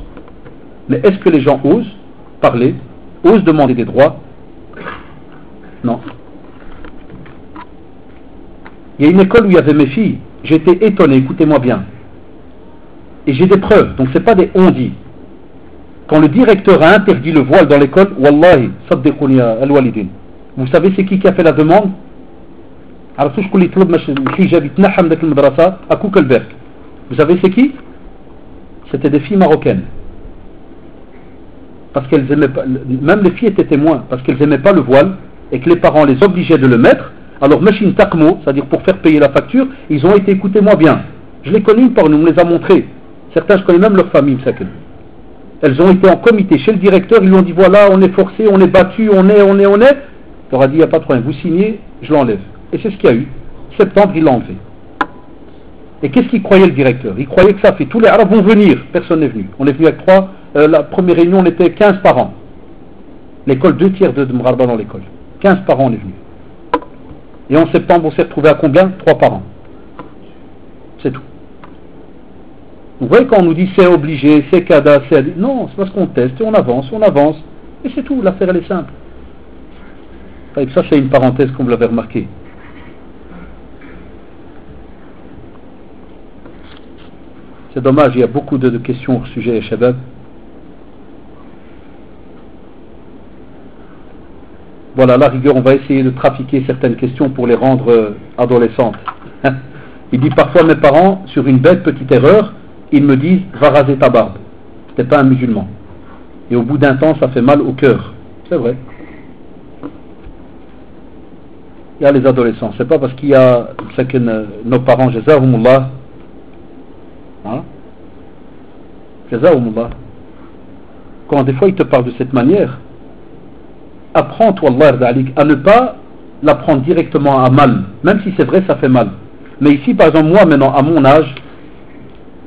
Mais est-ce que les gens osent parler, osent demander des droits? Non. Il y a une école où il y avait mes filles, j'étais étonné, écoutez-moi bien. Et j'ai des preuves, donc ce n'est pas des on-dit. Quand le directeur a interdit le voile dans l'école, wallahi, saddiqouni al-walidin. Vous savez c'est qui a fait la demande? Vous savez c'est qui? C'était des filles marocaines. Parce qu'elles aimaient pas, même les filles étaient témoins, parce qu'elles n'aimaient pas le voile et que les parents les obligeaient de le mettre. Alors, machine takmo, c'est-à-dire pour faire payer la facture, ils ont été, écoutez-moi bien, je les connais par nous, on me les a montrés. Certains, je connais même leur famille, elles ont été en comité chez le directeur, ils lui ont dit voilà, on est forcé, on est battu, on est. Il leur a dit il n'y a pas de problème, vous signez, je l'enlève. Et c'est ce qu'il y a eu. Septembre, il l'a enlevé. Et qu'est-ce qu'il croyait le directeur? Il croyait que ça fait tous les Arabes vont venir, personne n'est venu. On est venu avec 3, la première réunion, on était 15 par an. L'école, 2 tiers de Mrarba dans l'école. 15 par an, on est venu. Et en septembre, on s'est retrouvé à combien? 3 par an. C'est tout. Vous voyez quand on nous dit c'est obligé, c'est cada, c'est... Non, c'est parce qu'on teste et on avance. Et c'est tout, l'affaire elle est simple. Et ça c'est une parenthèse comme vous l'avez remarqué. C'est dommage, il y a beaucoup de questions au sujet Shabab. Voilà, à la rigueur, on va essayer de trafiquer certaines questions pour les rendre adolescentes. Il dit parfois mes parents, sur une bête petite erreur, ils me disent va raser ta barbe. T'es pas un musulman. Et au bout d'un temps, ça fait mal au cœur. C'est vrai. Il y a les adolescents. C'est pas parce qu'il y a c'est que nos parents, jazahumullah, jazahumullah, quand des fois ils te parlent de cette manière, apprends, toi, Allah, à ne pas l'apprendre directement à mal, même si c'est vrai, ça fait mal. Mais ici, par exemple, moi, maintenant, à mon âge,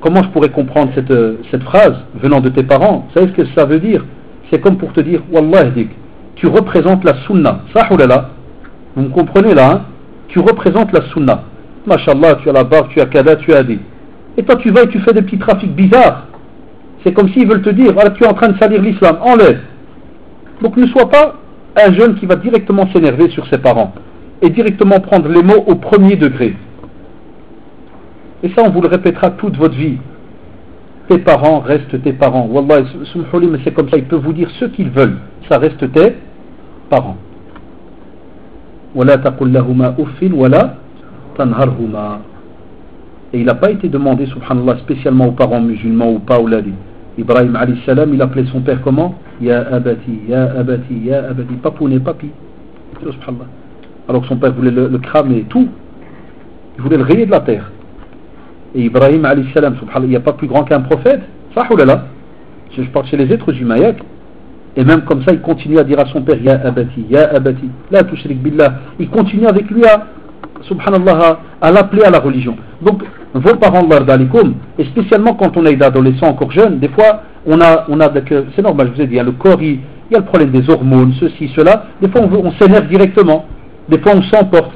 comment je pourrais comprendre cette phrase venant de tes parents? Vous savez ce que ça veut dire? C'est comme pour te dire, Wallah, tu représentes la sunna. Ça ou là, vous me comprenez là, hein? Tu représentes la sunna. Mashallah, tu as la barbe, tu as kada, tu as dit. Et toi tu vas et tu fais des petits trafics bizarres. C'est comme s'ils veulent te dire, voilà, tu es en train de salir l'islam, enlève. Donc ne sois pas un jeune qui va directement s'énerver sur ses parents et directement prendre les mots au premier degré. Et ça on vous le répétera toute votre vie. Tes parents restent tes parents. Wallah, mais c'est comme ça, ils peuvent vous dire ce qu'ils veulent. Ça reste tes parents. وَلَا تَقُلْ لَهُمَا أُفٍّ وَلَا تَنْهَرْهُمَا. Et il n'a pas été demandé, subhanallah, spécialement aux parents musulmans ou pas, ou l'a dit. Ibrahim alayhi salam, il appelait son père comment? Ya abati, ya abati, ya abati, papouné, papi. Subhanallah. Alors que son père voulait le cramer, tout. Il voulait le rayer de la terre. Et Ibrahim alayhi salam, subhanallah, il n'y a pas plus grand qu'un prophète. Ça ou là. Je parle chez les êtres humains. Et même comme ça, il continue à dire à son père, ya abati, la tushrik billah. Il continue avec lui subhanallah, à l'appeler à la religion. Donc, vos parents, et spécialement quand on est d'adolescents encore jeunes, des fois, c'est normal, je vous ai dit, le corps, il y a le problème des hormones, ceci, cela. Des fois, on s'énerve directement. Des fois, on s'emporte.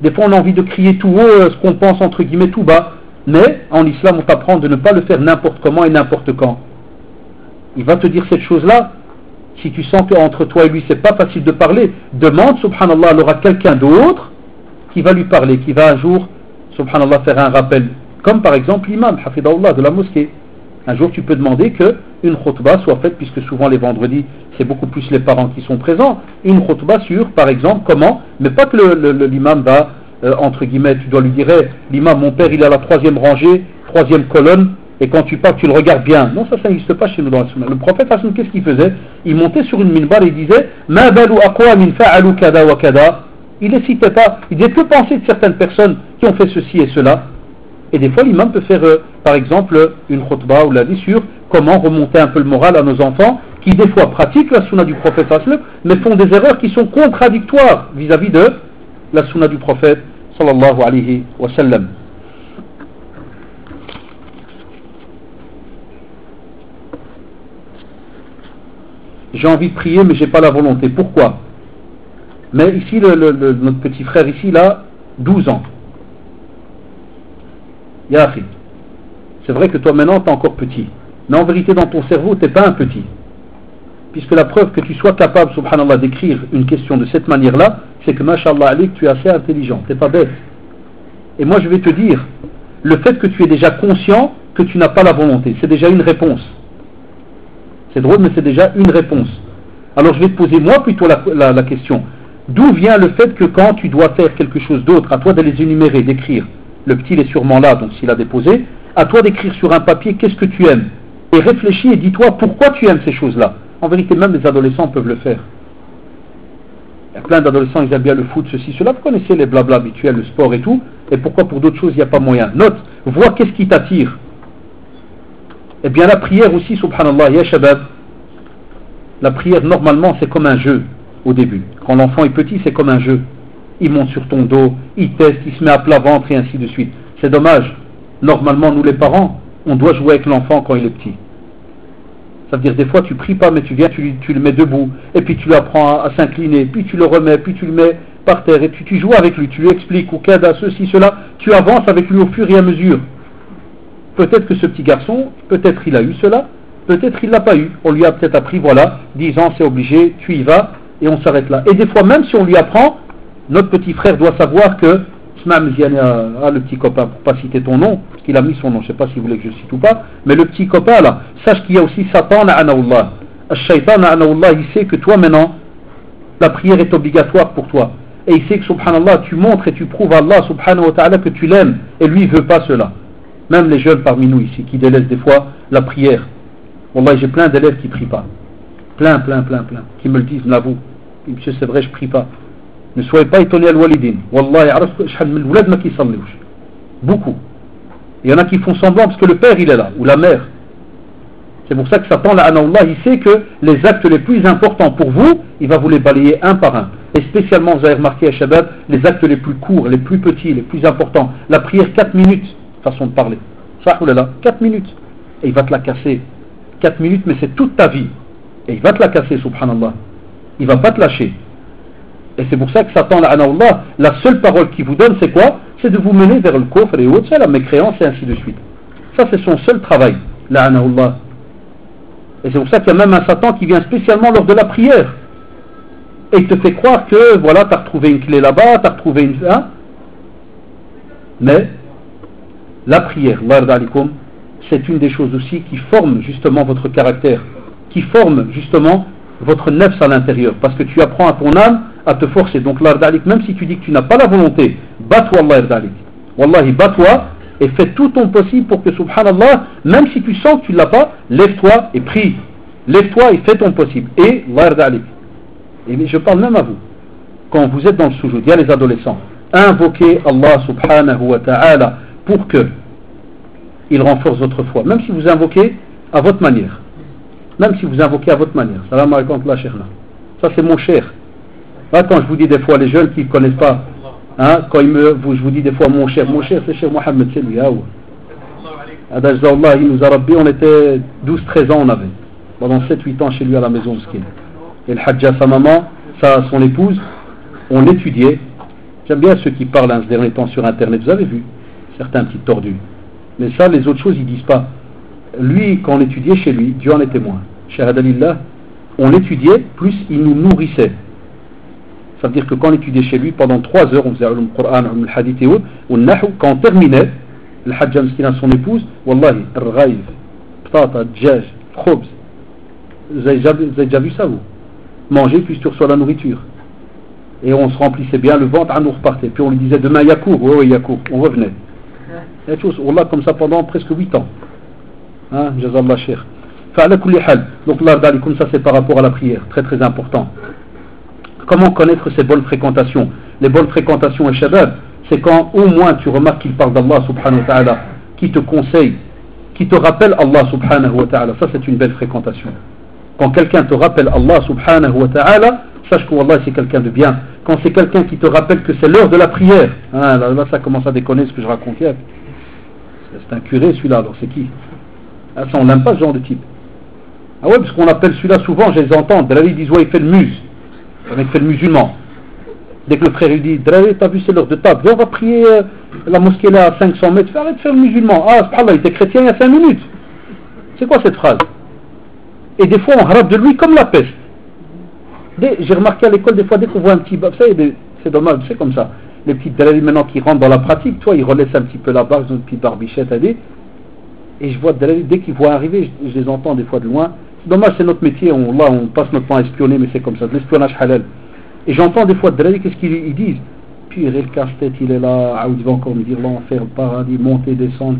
Des fois, on a envie de crier tout haut ce qu'on pense, entre guillemets, tout bas. Mais, en islam, on t'apprend de ne pas le faire n'importe comment et n'importe quand. Il va te dire cette chose-là. Si tu sens qu'entre toi et lui, c'est pas facile de parler, demande, subhanallah, alors à quelqu'un d'autre qui va lui parler, qui va un jour, subhanallah, faire un rappel. Comme par exemple l'imam, hafidahullah, de la mosquée. Un jour, tu peux demander qu'une khutbah soit faite, puisque souvent les vendredis, c'est beaucoup plus les parents qui sont présents, une khutbah sur, par exemple, comment, mais pas que l'imam va, entre guillemets, tu dois lui dire, l'imam, mon père, il est à la 3e rangée, 3e colonne, et quand tu parles, tu le regardes bien. Non, ça n'existe pas chez nous dans la sunna. Le prophète, qu'est-ce qu'il faisait? Il montait sur une minbar et il disait, ma balu aqwamin fa'alu kada wa kada. Il ne citait pas, il disait que penser de certaines personnes qui ont fait ceci et cela. Et des fois, l'imam peut faire, par exemple, une khutbah ou la dit sur comment remonter un peu le moral à nos enfants qui, des fois, pratiquent la sunna du prophète, mais font des erreurs qui sont contradictoires vis-à-vis de la sunna du prophète, sallallahu alayhi wa sallam. J'ai envie de prier, mais j'ai pas la volonté. Pourquoi? Mais ici, notre petit frère ici, là, 12 ans. Yahi. C'est vrai que toi maintenant, tu es encore petit. Mais en vérité, dans ton cerveau, tu n'es pas un petit. Puisque la preuve que tu sois capable, subhanallah, d'écrire une question de cette manière-là, c'est que, mashallah alik, tu es assez intelligent. Tu n'es pas bête. Et moi, je vais te dire, le fait que tu es déjà conscient que tu n'as pas la volonté, c'est déjà une réponse. C'est drôle, mais c'est déjà une réponse. Alors, je vais te poser, moi, plutôt la question. D'où vient le fait que quand tu dois faire quelque chose d'autre, à toi de les énumérer, d'écrire, le petit il est sûrement là, donc s'il a déposé, à toi d'écrire sur un papier qu'est-ce que tu aimes, et réfléchis et dis-toi pourquoi tu aimes ces choses-là. En vérité, même les adolescents peuvent le faire. Il y a plein d'adolescents, ils aiment bien le foot, ceci, cela, vous connaissez les blabla habituels, le sport et tout, et pourquoi pour d'autres choses il n'y a pas moyen. Note, vois qu'est-ce qui t'attire. Eh bien la prière aussi, subhanallah, ya shabab, la prière normalement c'est comme un jeu au début. Quand l'enfant est petit, c'est comme un jeu. Il monte sur ton dos, il teste, il se met à plat ventre et ainsi de suite. C'est dommage. Normalement, nous les parents, on doit jouer avec l'enfant quand il est petit. Ça veut dire des fois tu pries pas, mais tu viens, tu le mets debout, et puis tu lui apprends à s'incliner, puis tu le remets, puis tu le mets par terre, et tu joues avec lui, tu lui expliques, ou kada, ceci, cela, tu avances avec lui au fur et à mesure. Peut-être que ce petit garçon, peut-être il a eu cela, peut-être il l'a pas eu. On lui a peut-être appris, voilà, 10 ans c'est obligé, tu y vas, et on s'arrête là. Et des fois même si on lui apprend, notre petit frère doit savoir que le petit copain, pour pas citer ton nom, parce qu'il a mis son nom, je sais pas si vous voulez que je cite ou pas, mais le petit copain là, sache qu'il y a aussi Satan la'anaullah. Al-Shaytan la'anaullah, il sait que toi maintenant, la prière est obligatoire pour toi. Et il sait que subhanallah, tu montres et tu prouves à Allah subhanahu wa ta'ala que tu l'aimes, et lui il veut pas cela. Même les jeunes parmi nous ici, qui délaissent des fois la prière. Wallah, j'ai plein d'élèves qui prient pas. Plein, qui me le disent, l'avoue. Monsieur, c'est vrai, je prie pas. Ne soyez pas étonnés à l'walidin. Wallah, beaucoup. Il y en a qui font semblant parce que le père il est là, ou la mère. C'est pour ça que Satan, la'anallah, il sait que les actes les plus importants pour vous, il va vous les balayer un par un. Et spécialement, vous avez remarqué à Shabbat, les actes les plus courts, les plus petits, les plus importants. La prière, 4 minutes, façon de parler. Ça, oulala, 4 minutes. Et il va te la casser. 4 minutes, mais c'est toute ta vie. Et il va te la casser, subhanallah. il ne va pas te lâcher. Et c'est pour ça que Satan, la'anahullah, la seule parole qu'il vous donne, c'est quoi? C'est de vous mener vers le kufr et autres, c'est la mécréance et ainsi de suite. Ça, c'est son seul travail, la'anahullah. Et c'est pour ça qu'il y a même un Satan qui vient spécialement lors de la prière. Et il te fait croire que, voilà, tu as retrouvé une clé là-bas, tu as retrouvé une... Hein? Mais, la prière, c'est une des choses aussi qui forme justement votre caractère, qui forme justement votre nefs à l'intérieur, parce que tu apprends à ton âme à te forcer. Donc l'ardalik, même si tu dis que tu n'as pas la volonté, bats-toi l'ardalik. Wallahi, bats-toi et fais tout ton possible pour que, subhanallah, même si tu sens que tu ne l'as pas, lève-toi et prie. Lève-toi et fais ton possible. Et l'ardalik. Et je parle même à vous. Quand vous êtes dans le soujoud, il y a les adolescents. Invoquez Allah subhanahu wa ta'ala pour que il renforce votre foi. Même si vous invoquez à votre manière. Même si vous invoquez à votre manière. Salam alaikum la cheikhna. Ça c'est mon cher. Là, quand je vous dis des fois les jeunes qui ne connaissent pas, hein, quand je vous dis des fois mon cher c'est Cheikh Mohamed, c'est lui. Il nous a rabbi, on était 12-13 ans on avait. Pendant 7-8 ans chez lui à la maison skin. Et le Hajja, sa maman, son épouse, on l'étudiait. J'aime bien ceux qui parlent ce dernier temps sur internet, vous avez vu, certains petits tordus. Mais ça, les autres choses, ils disent pas. Lui, quand on étudiait chez lui, Dieu en est témoin. Shahadalillah, on l'étudiait, plus il nous nourrissait. Ça veut dire que quand on étudiait chez lui, pendant 3 heures, on faisait le Coran, le Hadith et autres, quand on terminait, le Hajjah Mskina, son épouse, Wallahi, Rghaïf, Ptata, Djaj, Khobz. Vous avez déjà vu ça, vous? Manger, puis tu reçois la nourriture. Et on se remplissait bien le ventre, on repartait. Puis on lui disait demain Yacoub, oui, Yacoub, on revenait. Et tout, Allah, comme ça pendant presque 8 ans. Hein, Jazallah Cheikh. Donc l'ardalikum, ça c'est par rapport à la prière, très très important. Comment connaître ces bonnes fréquentations? Les bonnes fréquentations et shabab, c'est quand au moins tu remarques qu'il parle d'Allah subhanahu wa ta'ala, qui te conseille, qui te rappelle Allah subhanahu wa ta'ala. Ça c'est une belle fréquentation. Quand quelqu'un te rappelle Allah subhanahu wa ta'ala, sache que Wallah c'est quelqu'un de bien. Quand c'est quelqu'un qui te rappelle que c'est l'heure de la prière, hein, là ça commence à déconner ce que je racontais. C'est un curé celui-là, alors c'est qui? Ah, ça on n'aime pas ce genre de type. Ah ouais, parce qu'on appelle celui-là souvent, je les entends, Drari disent ouais il fait le muse, il fait le musulman. Dès que le frère lui dit, Drari t'as vu c'est l'heure de table, viens on va prier la mosquée là à 500 mètres, arrête de faire le musulman. Ah subhanallah, il était chrétien il y a 5 minutes. C'est quoi cette phrase? Et des fois on harape de lui comme la peste. J'ai remarqué à l'école des fois, dès qu'on voit un petit, c'est dommage, c'est comme ça. Les petites Drari maintenant qui rentrent dans la pratique, toi ils relaissent un petit peu la barbe, ils ont une petite barbichette à dire. Et je vois dès qu'ils voient arriver, je les entends des fois de loin. C'est dommage, c'est notre métier, on passe notre temps à espionner, mais c'est comme ça, de l'espionnage halal. Et j'entends des fois de qu'est-ce qu'ils disent? Puis le casse-tête, il est là, il va encore me dire l'enfer, le paradis, monter, descendre,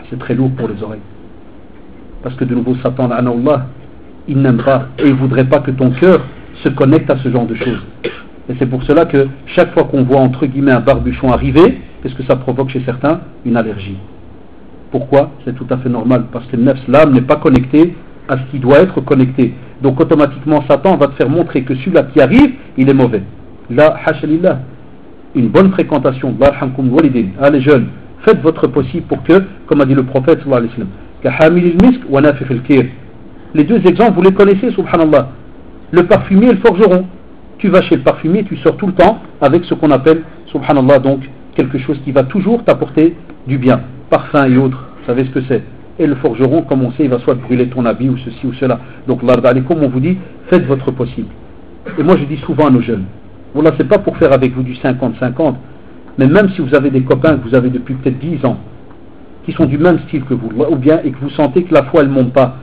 c'est très lourd pour les oreilles. Parce que de nouveau, Satan, Allah, il n'aime pas, et il ne voudrait pas que ton cœur se connecte à ce genre de choses. Et c'est pour cela que chaque fois qu'on voit entre guillemets un barbuchon arriver, qu'est-ce que ça provoque chez certains? Une allergie. Pourquoi? C'est tout à fait normal, parce que le nefs, l'âme n'est pas connectée à ce qui doit être connecté. Donc automatiquement Satan va te faire montrer que celui-là qui arrive, il est mauvais. Là, hashalillah, une bonne fréquentation, les jeunes, faites votre possible pour que, comme a dit le prophète sallallahu alayhi wa sallam, les deux exemples, vous les connaissez, subhanallah. Le parfumier et le forgeron. Tu vas chez le parfumier, tu sors tout le temps avec ce qu'on appelle, subhanallah, donc quelque chose qui va toujours t'apporter du bien. Parfum et autres, vous savez ce que c'est. Et le forgeron, comme on sait, il va soit brûler ton habit ou ceci ou cela. Donc, comme on vous dit, faites votre possible. Et moi, je dis souvent à nos jeunes, voilà, c'est pas pour faire avec vous du 50-50, mais même si vous avez des copains que vous avez depuis peut-être 10 ans, qui sont du même style que vous, ou bien, et que vous sentez que la foi, elle ne monte pas,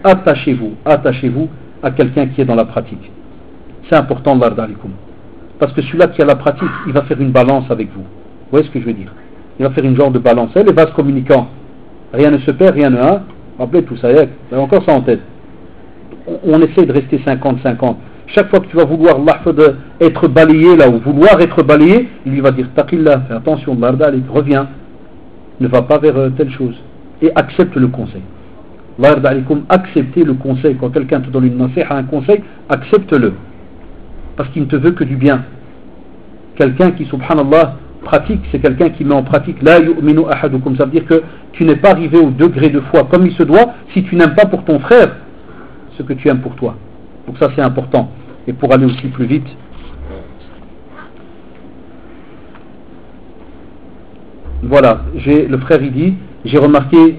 attachez-vous à quelqu'un qui est dans la pratique. C'est important, parce que celui-là qui a la pratique, il va faire une balance avec vous. Vous voyez ce que je veux dire? Il va faire une genre de balance. Les vases communicants, rien ne se perd, rien ne a. Rappelez tout ça, vous avez encore ça en tête. On essaie de rester 50-50. Chaque fois que tu vas vouloir être balayé là, ou vouloir être balayé, il lui va dire taqillah, fais attention, reviens, ne va pas vers telle chose. Et accepte le conseil. Acceptez le conseil. Quand quelqu'un te donne une nasiha, un conseil, accepte-le. Parce qu'il ne te veut que du bien. Quelqu'un qui, subhanallah, pratique, c'est quelqu'un qui met en pratique la yu'minu ahadukum. Ça veut dire que tu n'es pas arrivé au degré de foi comme il se doit si tu n'aimes pas pour ton frère ce que tu aimes pour toi. Donc ça c'est important. Et pour aller aussi plus vite, voilà, le frère il dit, j'ai remarqué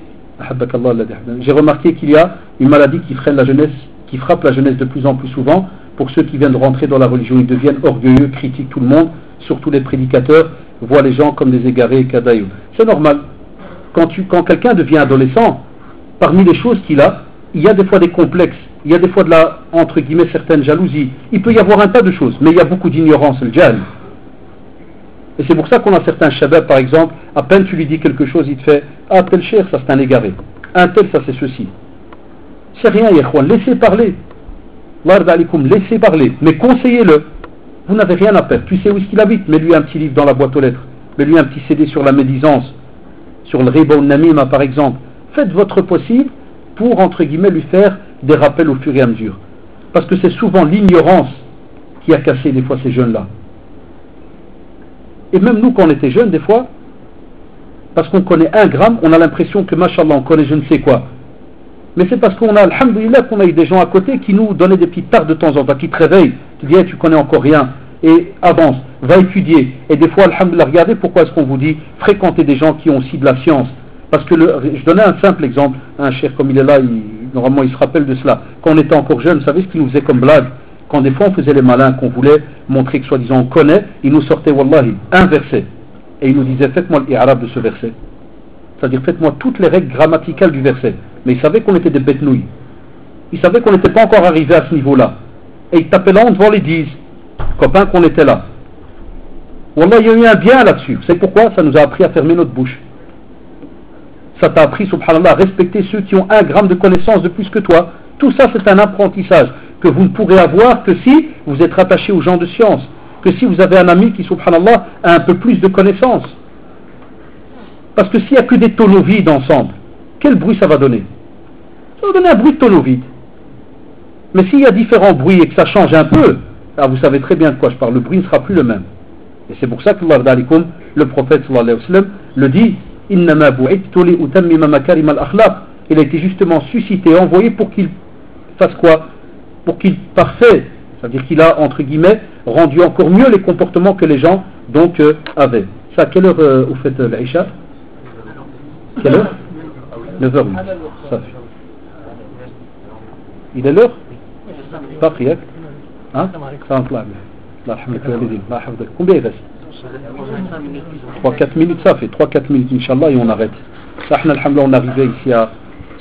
qu'il y a une maladie qui freine la jeunesse, qui frappe la jeunesse de plus en plus souvent. Pour ceux qui viennent de rentrer dans la religion, ils deviennent orgueilleux, critiquent tout le monde, surtout les prédicateurs, voient les gens comme des égarés et cadaïeux. C'est normal. Quand quelqu'un devient adolescent, parmi les choses qu'il a, il y a des fois des complexes, il y a des fois de la, entre guillemets, certaines jalousies. Il peut y avoir un tas de choses, mais il y a beaucoup d'ignorance, le djahil. Et c'est pour ça qu'on a certains shabab, par exemple, à peine tu lui dis quelque chose, il te fait « Ah, tel cher, ça c'est un égaré. Un tel, ça c'est ceci. » C'est rien, Yahwan, laissez parler. Laissez parler, mais conseillez-le. Vous n'avez rien à perdre. Tu sais où est-ce qu'il habite? Mets-lui un petit livre dans la boîte aux lettres. Mets-lui un petit CD sur la médisance, sur le riba ou le namima, par exemple. Faites votre possible pour, entre guillemets, lui faire des rappels au fur et à mesure. Parce que c'est souvent l'ignorance qui a cassé des fois ces jeunes-là. Et même nous, quand on était jeunes, des fois, parce qu'on connaît 1 gramme, on a l'impression que, machallah, on connaît je ne sais quoi. Mais c'est parce qu'on a, alhamdoulilah, qu'on a eu des gens à côté qui nous donnaient des petites tartes de temps en temps, qui te réveillent, qui disent hey, tu connais encore rien, et avance, va étudier. Et des fois, alhamdoulilah, regardez pourquoi est-ce qu'on vous dit fréquenter des gens qui ont aussi de la science. Parce que, je donnais un simple exemple, un cher comme il est là, normalement il se rappelle de cela. Quand on était encore jeune, vous savez ce qu'il nous faisait comme blague? Quand des fois on faisait les malins, qu'on voulait montrer que soi-disant on connaît, il nous sortait, wallahi, un verset. Et il nous disait faites-moi l'Arab de ce verset. C'est-à-dire faites-moi toutes les règles grammaticales du verset. Mais il savait qu'on était des bêtes nouilles. Il savait qu'on n'était pas encore arrivé à ce niveau-là. Et il tapait là devant les 10 copains qu'on était là. Wallah, il y a eu un bien là-dessus. Vous savez pourquoi? Ça nous a appris à fermer notre bouche. Ça t'a appris, subhanallah, à respecter ceux qui ont 1 gramme de connaissance de plus que toi. Tout ça, c'est un apprentissage que vous ne pourrez avoir que si vous êtes rattaché aux gens de science. Que si vous avez un ami qui, subhanallah, a un peu plus de connaissances. Parce que s'il n'y a que des tonneaux vides ensemble, quel bruit ça va donner? Ça va donner un bruit de tonneau vide. Mais s'il y a différents bruits et que ça change un peu, alors vous savez très bien de quoi je parle, le bruit ne sera plus le même. Et c'est pour ça que le prophète sallallahu alayhi wa sallam le dit Innama bu'ithtu li utammima makarim al-akhlaq. Il a été justement suscité, envoyé pour qu'il fasse quoi? Pour qu'il parfait, c'est-à-dire qu'il a, entre guillemets, rendu encore mieux les comportements que les gens donc avaient. Ça, à quelle heure vous faites l'Aïcha? Quelle heure? 9h08. Ça fait. Il est l'heure? Pas prière. Hein? Combien il reste? 3-4 minutes, ça fait 3-4 minutes, Inch'Allah, et on arrête. Ça, alhamdoulilah, on arrivait ici à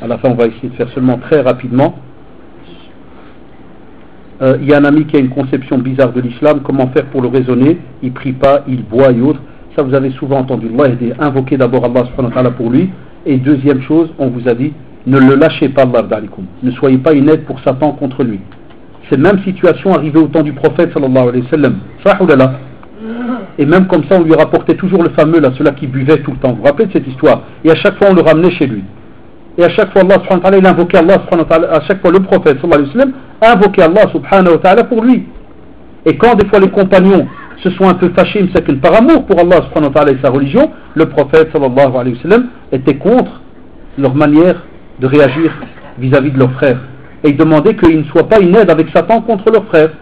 la fin, on va essayer de faire seulement très rapidement. Il y a un ami qui a une conception bizarre de l'islam, comment faire pour le raisonner? Il prie pas, il boit et autres. Ça, vous avez souvent entendu. Allah a invoqué d'abord Allah subhanahu wa ta'ala pour lui. Et deuxième chose, on vous a dit, ne le lâchez pas, Allah d'alikum. Ne soyez pas une aide pour Satan contre lui. Cette même situation arrivée au temps du prophète sallallahu alayhi wa sallam. Sahulala. Et même comme ça, on lui rapportait toujours le fameux, là, celui qui buvait tout le temps. Vous vous rappelez de cette histoire? Et à chaque fois, on le ramenait chez lui. Et à chaque fois, Allah subhanahu wa ta'ala, il invoquait Allah subhanahu wa ta'ala. À chaque fois, le prophète sallallahu alayhi wa sallam invoquait Allah subhanahu wa ta'ala pour lui. Et quand des fois les compagnons se sont un peu fâchés, par amour pour Allah subhanahu wa ta'ala et sa religion, le prophète sallallahu alayhi wa sallam était contre leur manière de réagir vis-à-vis de leurs frères. Et il demandait qu'ils ne soient pas une aide avec Satan contre leurs frères.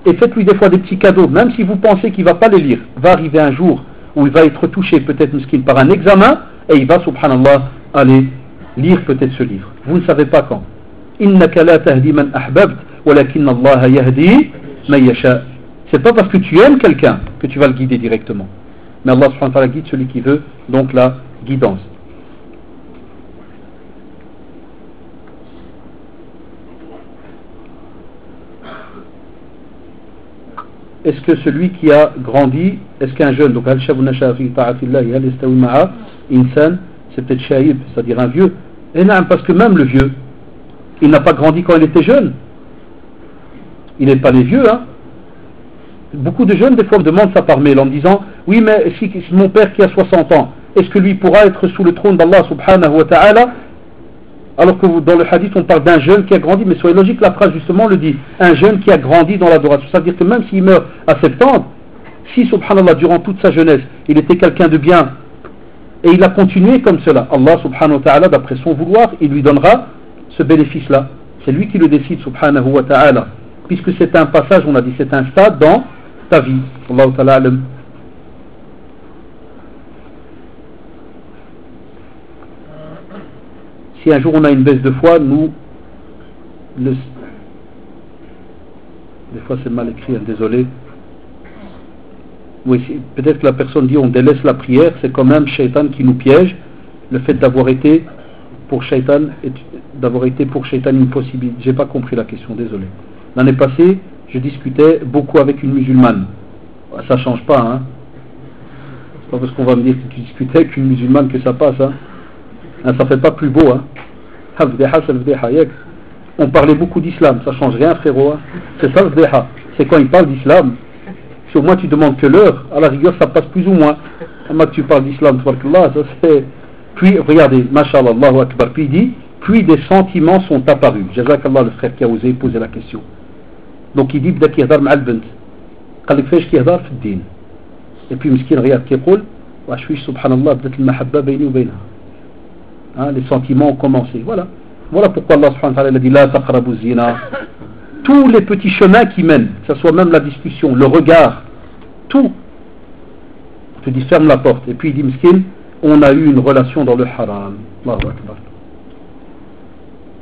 Et faites-lui des fois des petits cadeaux, même si vous pensez qu'il ne va pas les lire. Va arriver un jour où il va être touché, peut-être miskin, par un examen, et il va, subhanallah, aller lire peut-être ce livre. Vous ne savez pas quand. Innaka la tahdi man ahbabt, walakin Allah yahdi man yasha. C'est pas parce que tu aimes quelqu'un que tu vas le guider directement. Mais Allah subhanahu wa ta'ala guide celui qui veut, donc la guidance. Est-ce que celui qui a grandi, est-ce qu'un jeune, donc c'est peut-être shaib, c'est-à-dire un vieux, et non, parce que même le vieux, il n'a pas grandi quand il était jeune. Il n'est pas les vieux, hein. Beaucoup de jeunes, des fois, me demandent ça par mail en me disant oui, mais si mon père qui a 60 ans, est-ce que lui pourra être sous le trône d'Allah subhanahu wa ta'ala? Alors que dans le hadith, on parle d'un jeune qui a grandi, mais soyez logique, la phrase justement le dit, un jeune qui a grandi dans l'adoration. C'est-à-dire que même s'il meurt à 70, si subhanallah, durant toute sa jeunesse, il était quelqu'un de bien, et il a continué comme cela, Allah subhanahu wa ta'ala, d'après son vouloir, il lui donnera ce bénéfice-là, C'est lui qui le décide, subhanahu wa ta'ala. Puisque c'est un passage, on a dit, c'est un stade dans ta vie. Allahu ta'ala alam. Si un jour on a une baisse de foi, nous, des fois c'est mal écrit, hein, désolé. Oui, peut-être que la personne dit on délaisse la prière, c'est quand même Shaitan qui nous piège. Le fait d'avoir été pour Shaitan une possibilité. J'ai pas compris la question, désolé. L'année passée, je discutais beaucoup avec une musulmane. Ça change pas, hein. C'est pas parce qu'on va me dire que tu discutais avec une musulmane que ça passe, hein. Ça fait pas plus beau, hein. On parlait beaucoup d'islam, ça change rien, frérot, hein. C'est ça le vdeha. C'est quand il parle d'islam. Si au moins tu demandes que l'heure, à la rigueur ça passe plus ou moins. Amma que tu parles d'islam, ça c'est. Puis regardez, mashallah, Allahu Akbar, puis il dit, puis des sentiments sont apparus. Jazakallah, le frère qui a osé poser la question. Donc il dit, bda ki yahdar ma'a al-bint. قال لك فاش كيهضر في الدين. Et puis مسكين رياض كيقول وشويش سبحان الله بدات المحبة بيني وبينها. Les sentiments ont commencé. Voilà pourquoi Allah subhanahu wa ta'ala a dit la taqrabu zina. Tous les petits chemins qui mènent, que ce soit même la discussion, le regard, tout. On te dit ferme la porte. Et puis il dit miskin, on a eu une relation dans le haram. Allahu Akbar.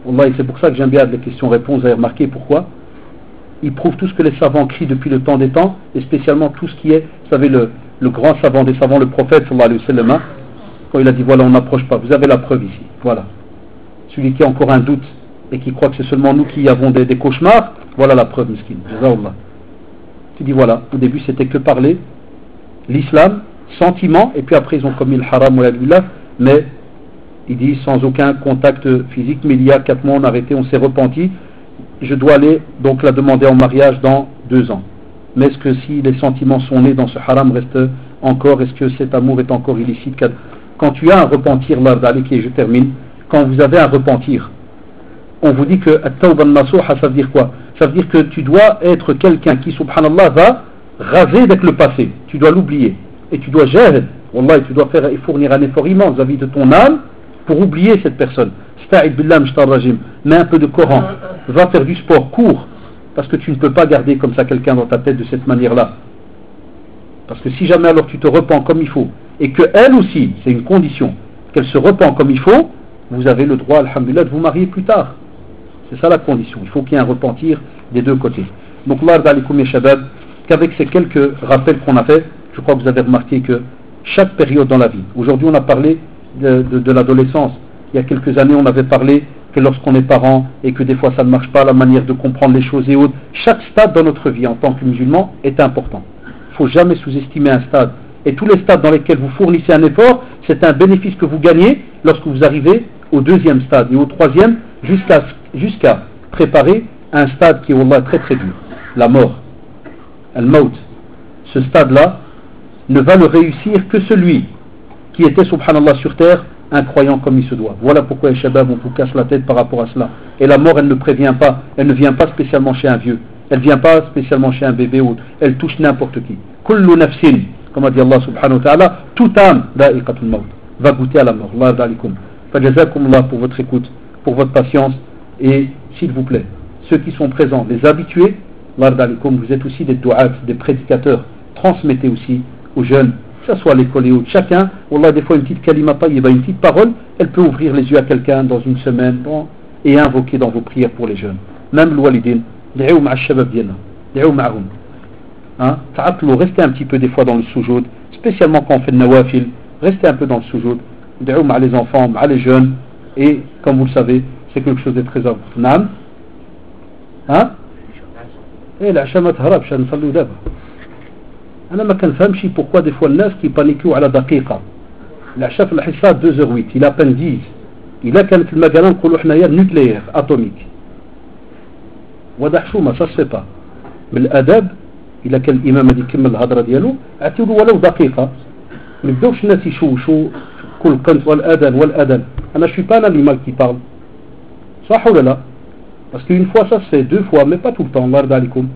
Wallah, c'est pour ça que j'aime bien les questions-réponses. Vous avez remarqué pourquoi? Ils prouvent tout ce que les savants crient depuis le temps des temps, et spécialement tout ce qui est, vous savez, le grand savant des savants, le prophète sallallahu alayhi wa sallam, quand il a dit voilà, on n'approche pas. Vous avez la preuve ici. Voilà. Celui qui a encore un doute et qui croit que c'est seulement nous qui avons des cauchemars, voilà la preuve, miskin. Jazakallah. Tu dis voilà, au début c'était que parler, l'islam, sentiment, et puis après ils ont commis le haram ou la billah, mais il dit sans aucun contact physique, mais il y a 4 mois on a arrêté, on s'est repenti, je dois aller donc la demander en mariage dans 2 ans. Mais est-ce que si les sentiments sont nés dans ce haram reste encore, est-ce que cet amour est encore illicite? Quand tu as un repentir, et je termine, quand vous avez un repentir, on vous dit que at-tawba an-nasuha, ça veut dire quoi? Ça veut dire que tu dois être quelqu'un qui, subhanallah, va raser avec le passé. Tu dois l'oublier. Et tu dois jahd, wallah, tu dois faire et fournir un effort immense vis-à-vis de ton âme pour oublier cette personne. Sta'id billah mishtar rajim. Mets un peu de Coran. Va faire du sport, cours. Parce que tu ne peux pas garder comme ça quelqu'un dans ta tête de cette manière-là. Parce que si jamais alors tu te repens comme il faut, et que elle aussi, c'est une condition, qu'elle se repent comme il faut, vous avez le droit, alhamdulillah, de vous marier plus tard. C'est ça la condition. Il faut qu'il y ait un repentir des deux côtés. Donc, qu'avec ces quelques rappels qu'on a fait, je crois que vous avez remarqué que chaque période dans la vie, aujourd'hui on a parlé de l'adolescence, il y a quelques années on avait parlé que lorsqu'on est parent et que des fois ça ne marche pas, la manière de comprendre les choses et autres, chaque stade dans notre vie en tant que musulman est important. Il ne faut jamais sous-estimer un stade. Et tous les stades dans lesquels vous fournissez un effort, c'est un bénéfice que vous gagnez lorsque vous arrivez au 2e stade et au 3e, jusqu'à préparer un stade qui est wallah très très dur, la mort, al-maut. Ce stade-là ne va le réussir que celui qui était subhanallah sur terre, un croyant comme il se doit. Voilà pourquoi les shabab, on vous casse la tête par rapport à cela. Et la mort, elle ne prévient pas, elle ne vient pas spécialement chez un vieux, elle ne vient pas spécialement chez un bébé ou autre, elle touche n'importe qui. Kullu nafsin, comme a dit Allah subhanahu wa ta'ala, toute âme da'iqatul maut, va goûter à la mort. Allah da'alikum. Fajazakumullah pour votre écoute, pour votre patience, et s'il vous plaît, ceux qui sont présents, les habitués, Allah da'alikum, vous êtes aussi des du'at, des prédicateurs, transmettez aussi aux jeunes, que ce soit à l'école et autres, chacun, wallah, des fois une petite kalima tayyiba, une petite parole, elle peut ouvrir les yeux à quelqu'un dans une semaine, bon, et invoquer dans vos prières pour les jeunes. Même l'walidin, da'ou ma'a shabab diana, da'ou ma'ahum. Ta'aqlou, restez un petit peu des fois dans le soujoud, spécialement quand on fait le nawafil, restez un peu dans le soujoud, da'ou ma'a les enfants, ma'a les jeunes, et comme vous le savez, c'est quelque chose de très important. Naam? Eh, la ma tahrab, je n'sallu d'abord. أنا ما كنفهمش pourquoi des fois الناس qui paniquent على دقيقة. العشاء في الحصة 2h08, il a à peine 10. إلا كان في المجال نقولوا حنايا نوكليير اتوميك. وهذا حشومة ça se fait pas. بالأدب إلا كان الإمام هذا يكمل الهضرة ديالو اعطيو له ولو دقيقة. ما يبداوش الناس يشوشوا كل قنت والأذان. أنا je suis pas un animal qui parle. صح ولا لا؟ Parce qu'une fois ça se fait, 2 fois, mais pas tout le temps. الله يرضى عليكم.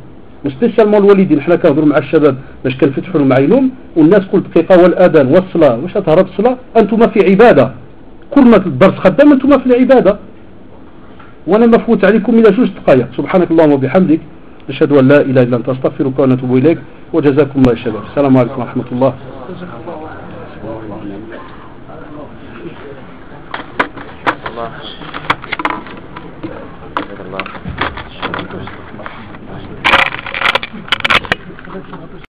وسبيسيالمون الوالدين حنا كنهضروا مع الشباب باش كنفتحوا لهم عينهم والناس كل دقيقه والأذان والصلاه واش تهرب الصلاه انتم في عباده كل ما الدرس خدام انتم في العباده وانا مفوت عليكم الى 2 دقائق. سبحانك اللهم وبحمدك نشهد ان لا اله الا انت استغفرك ونتوب اليك وجزاكم الله خيرا. السلام عليكم ورحمه الله. الله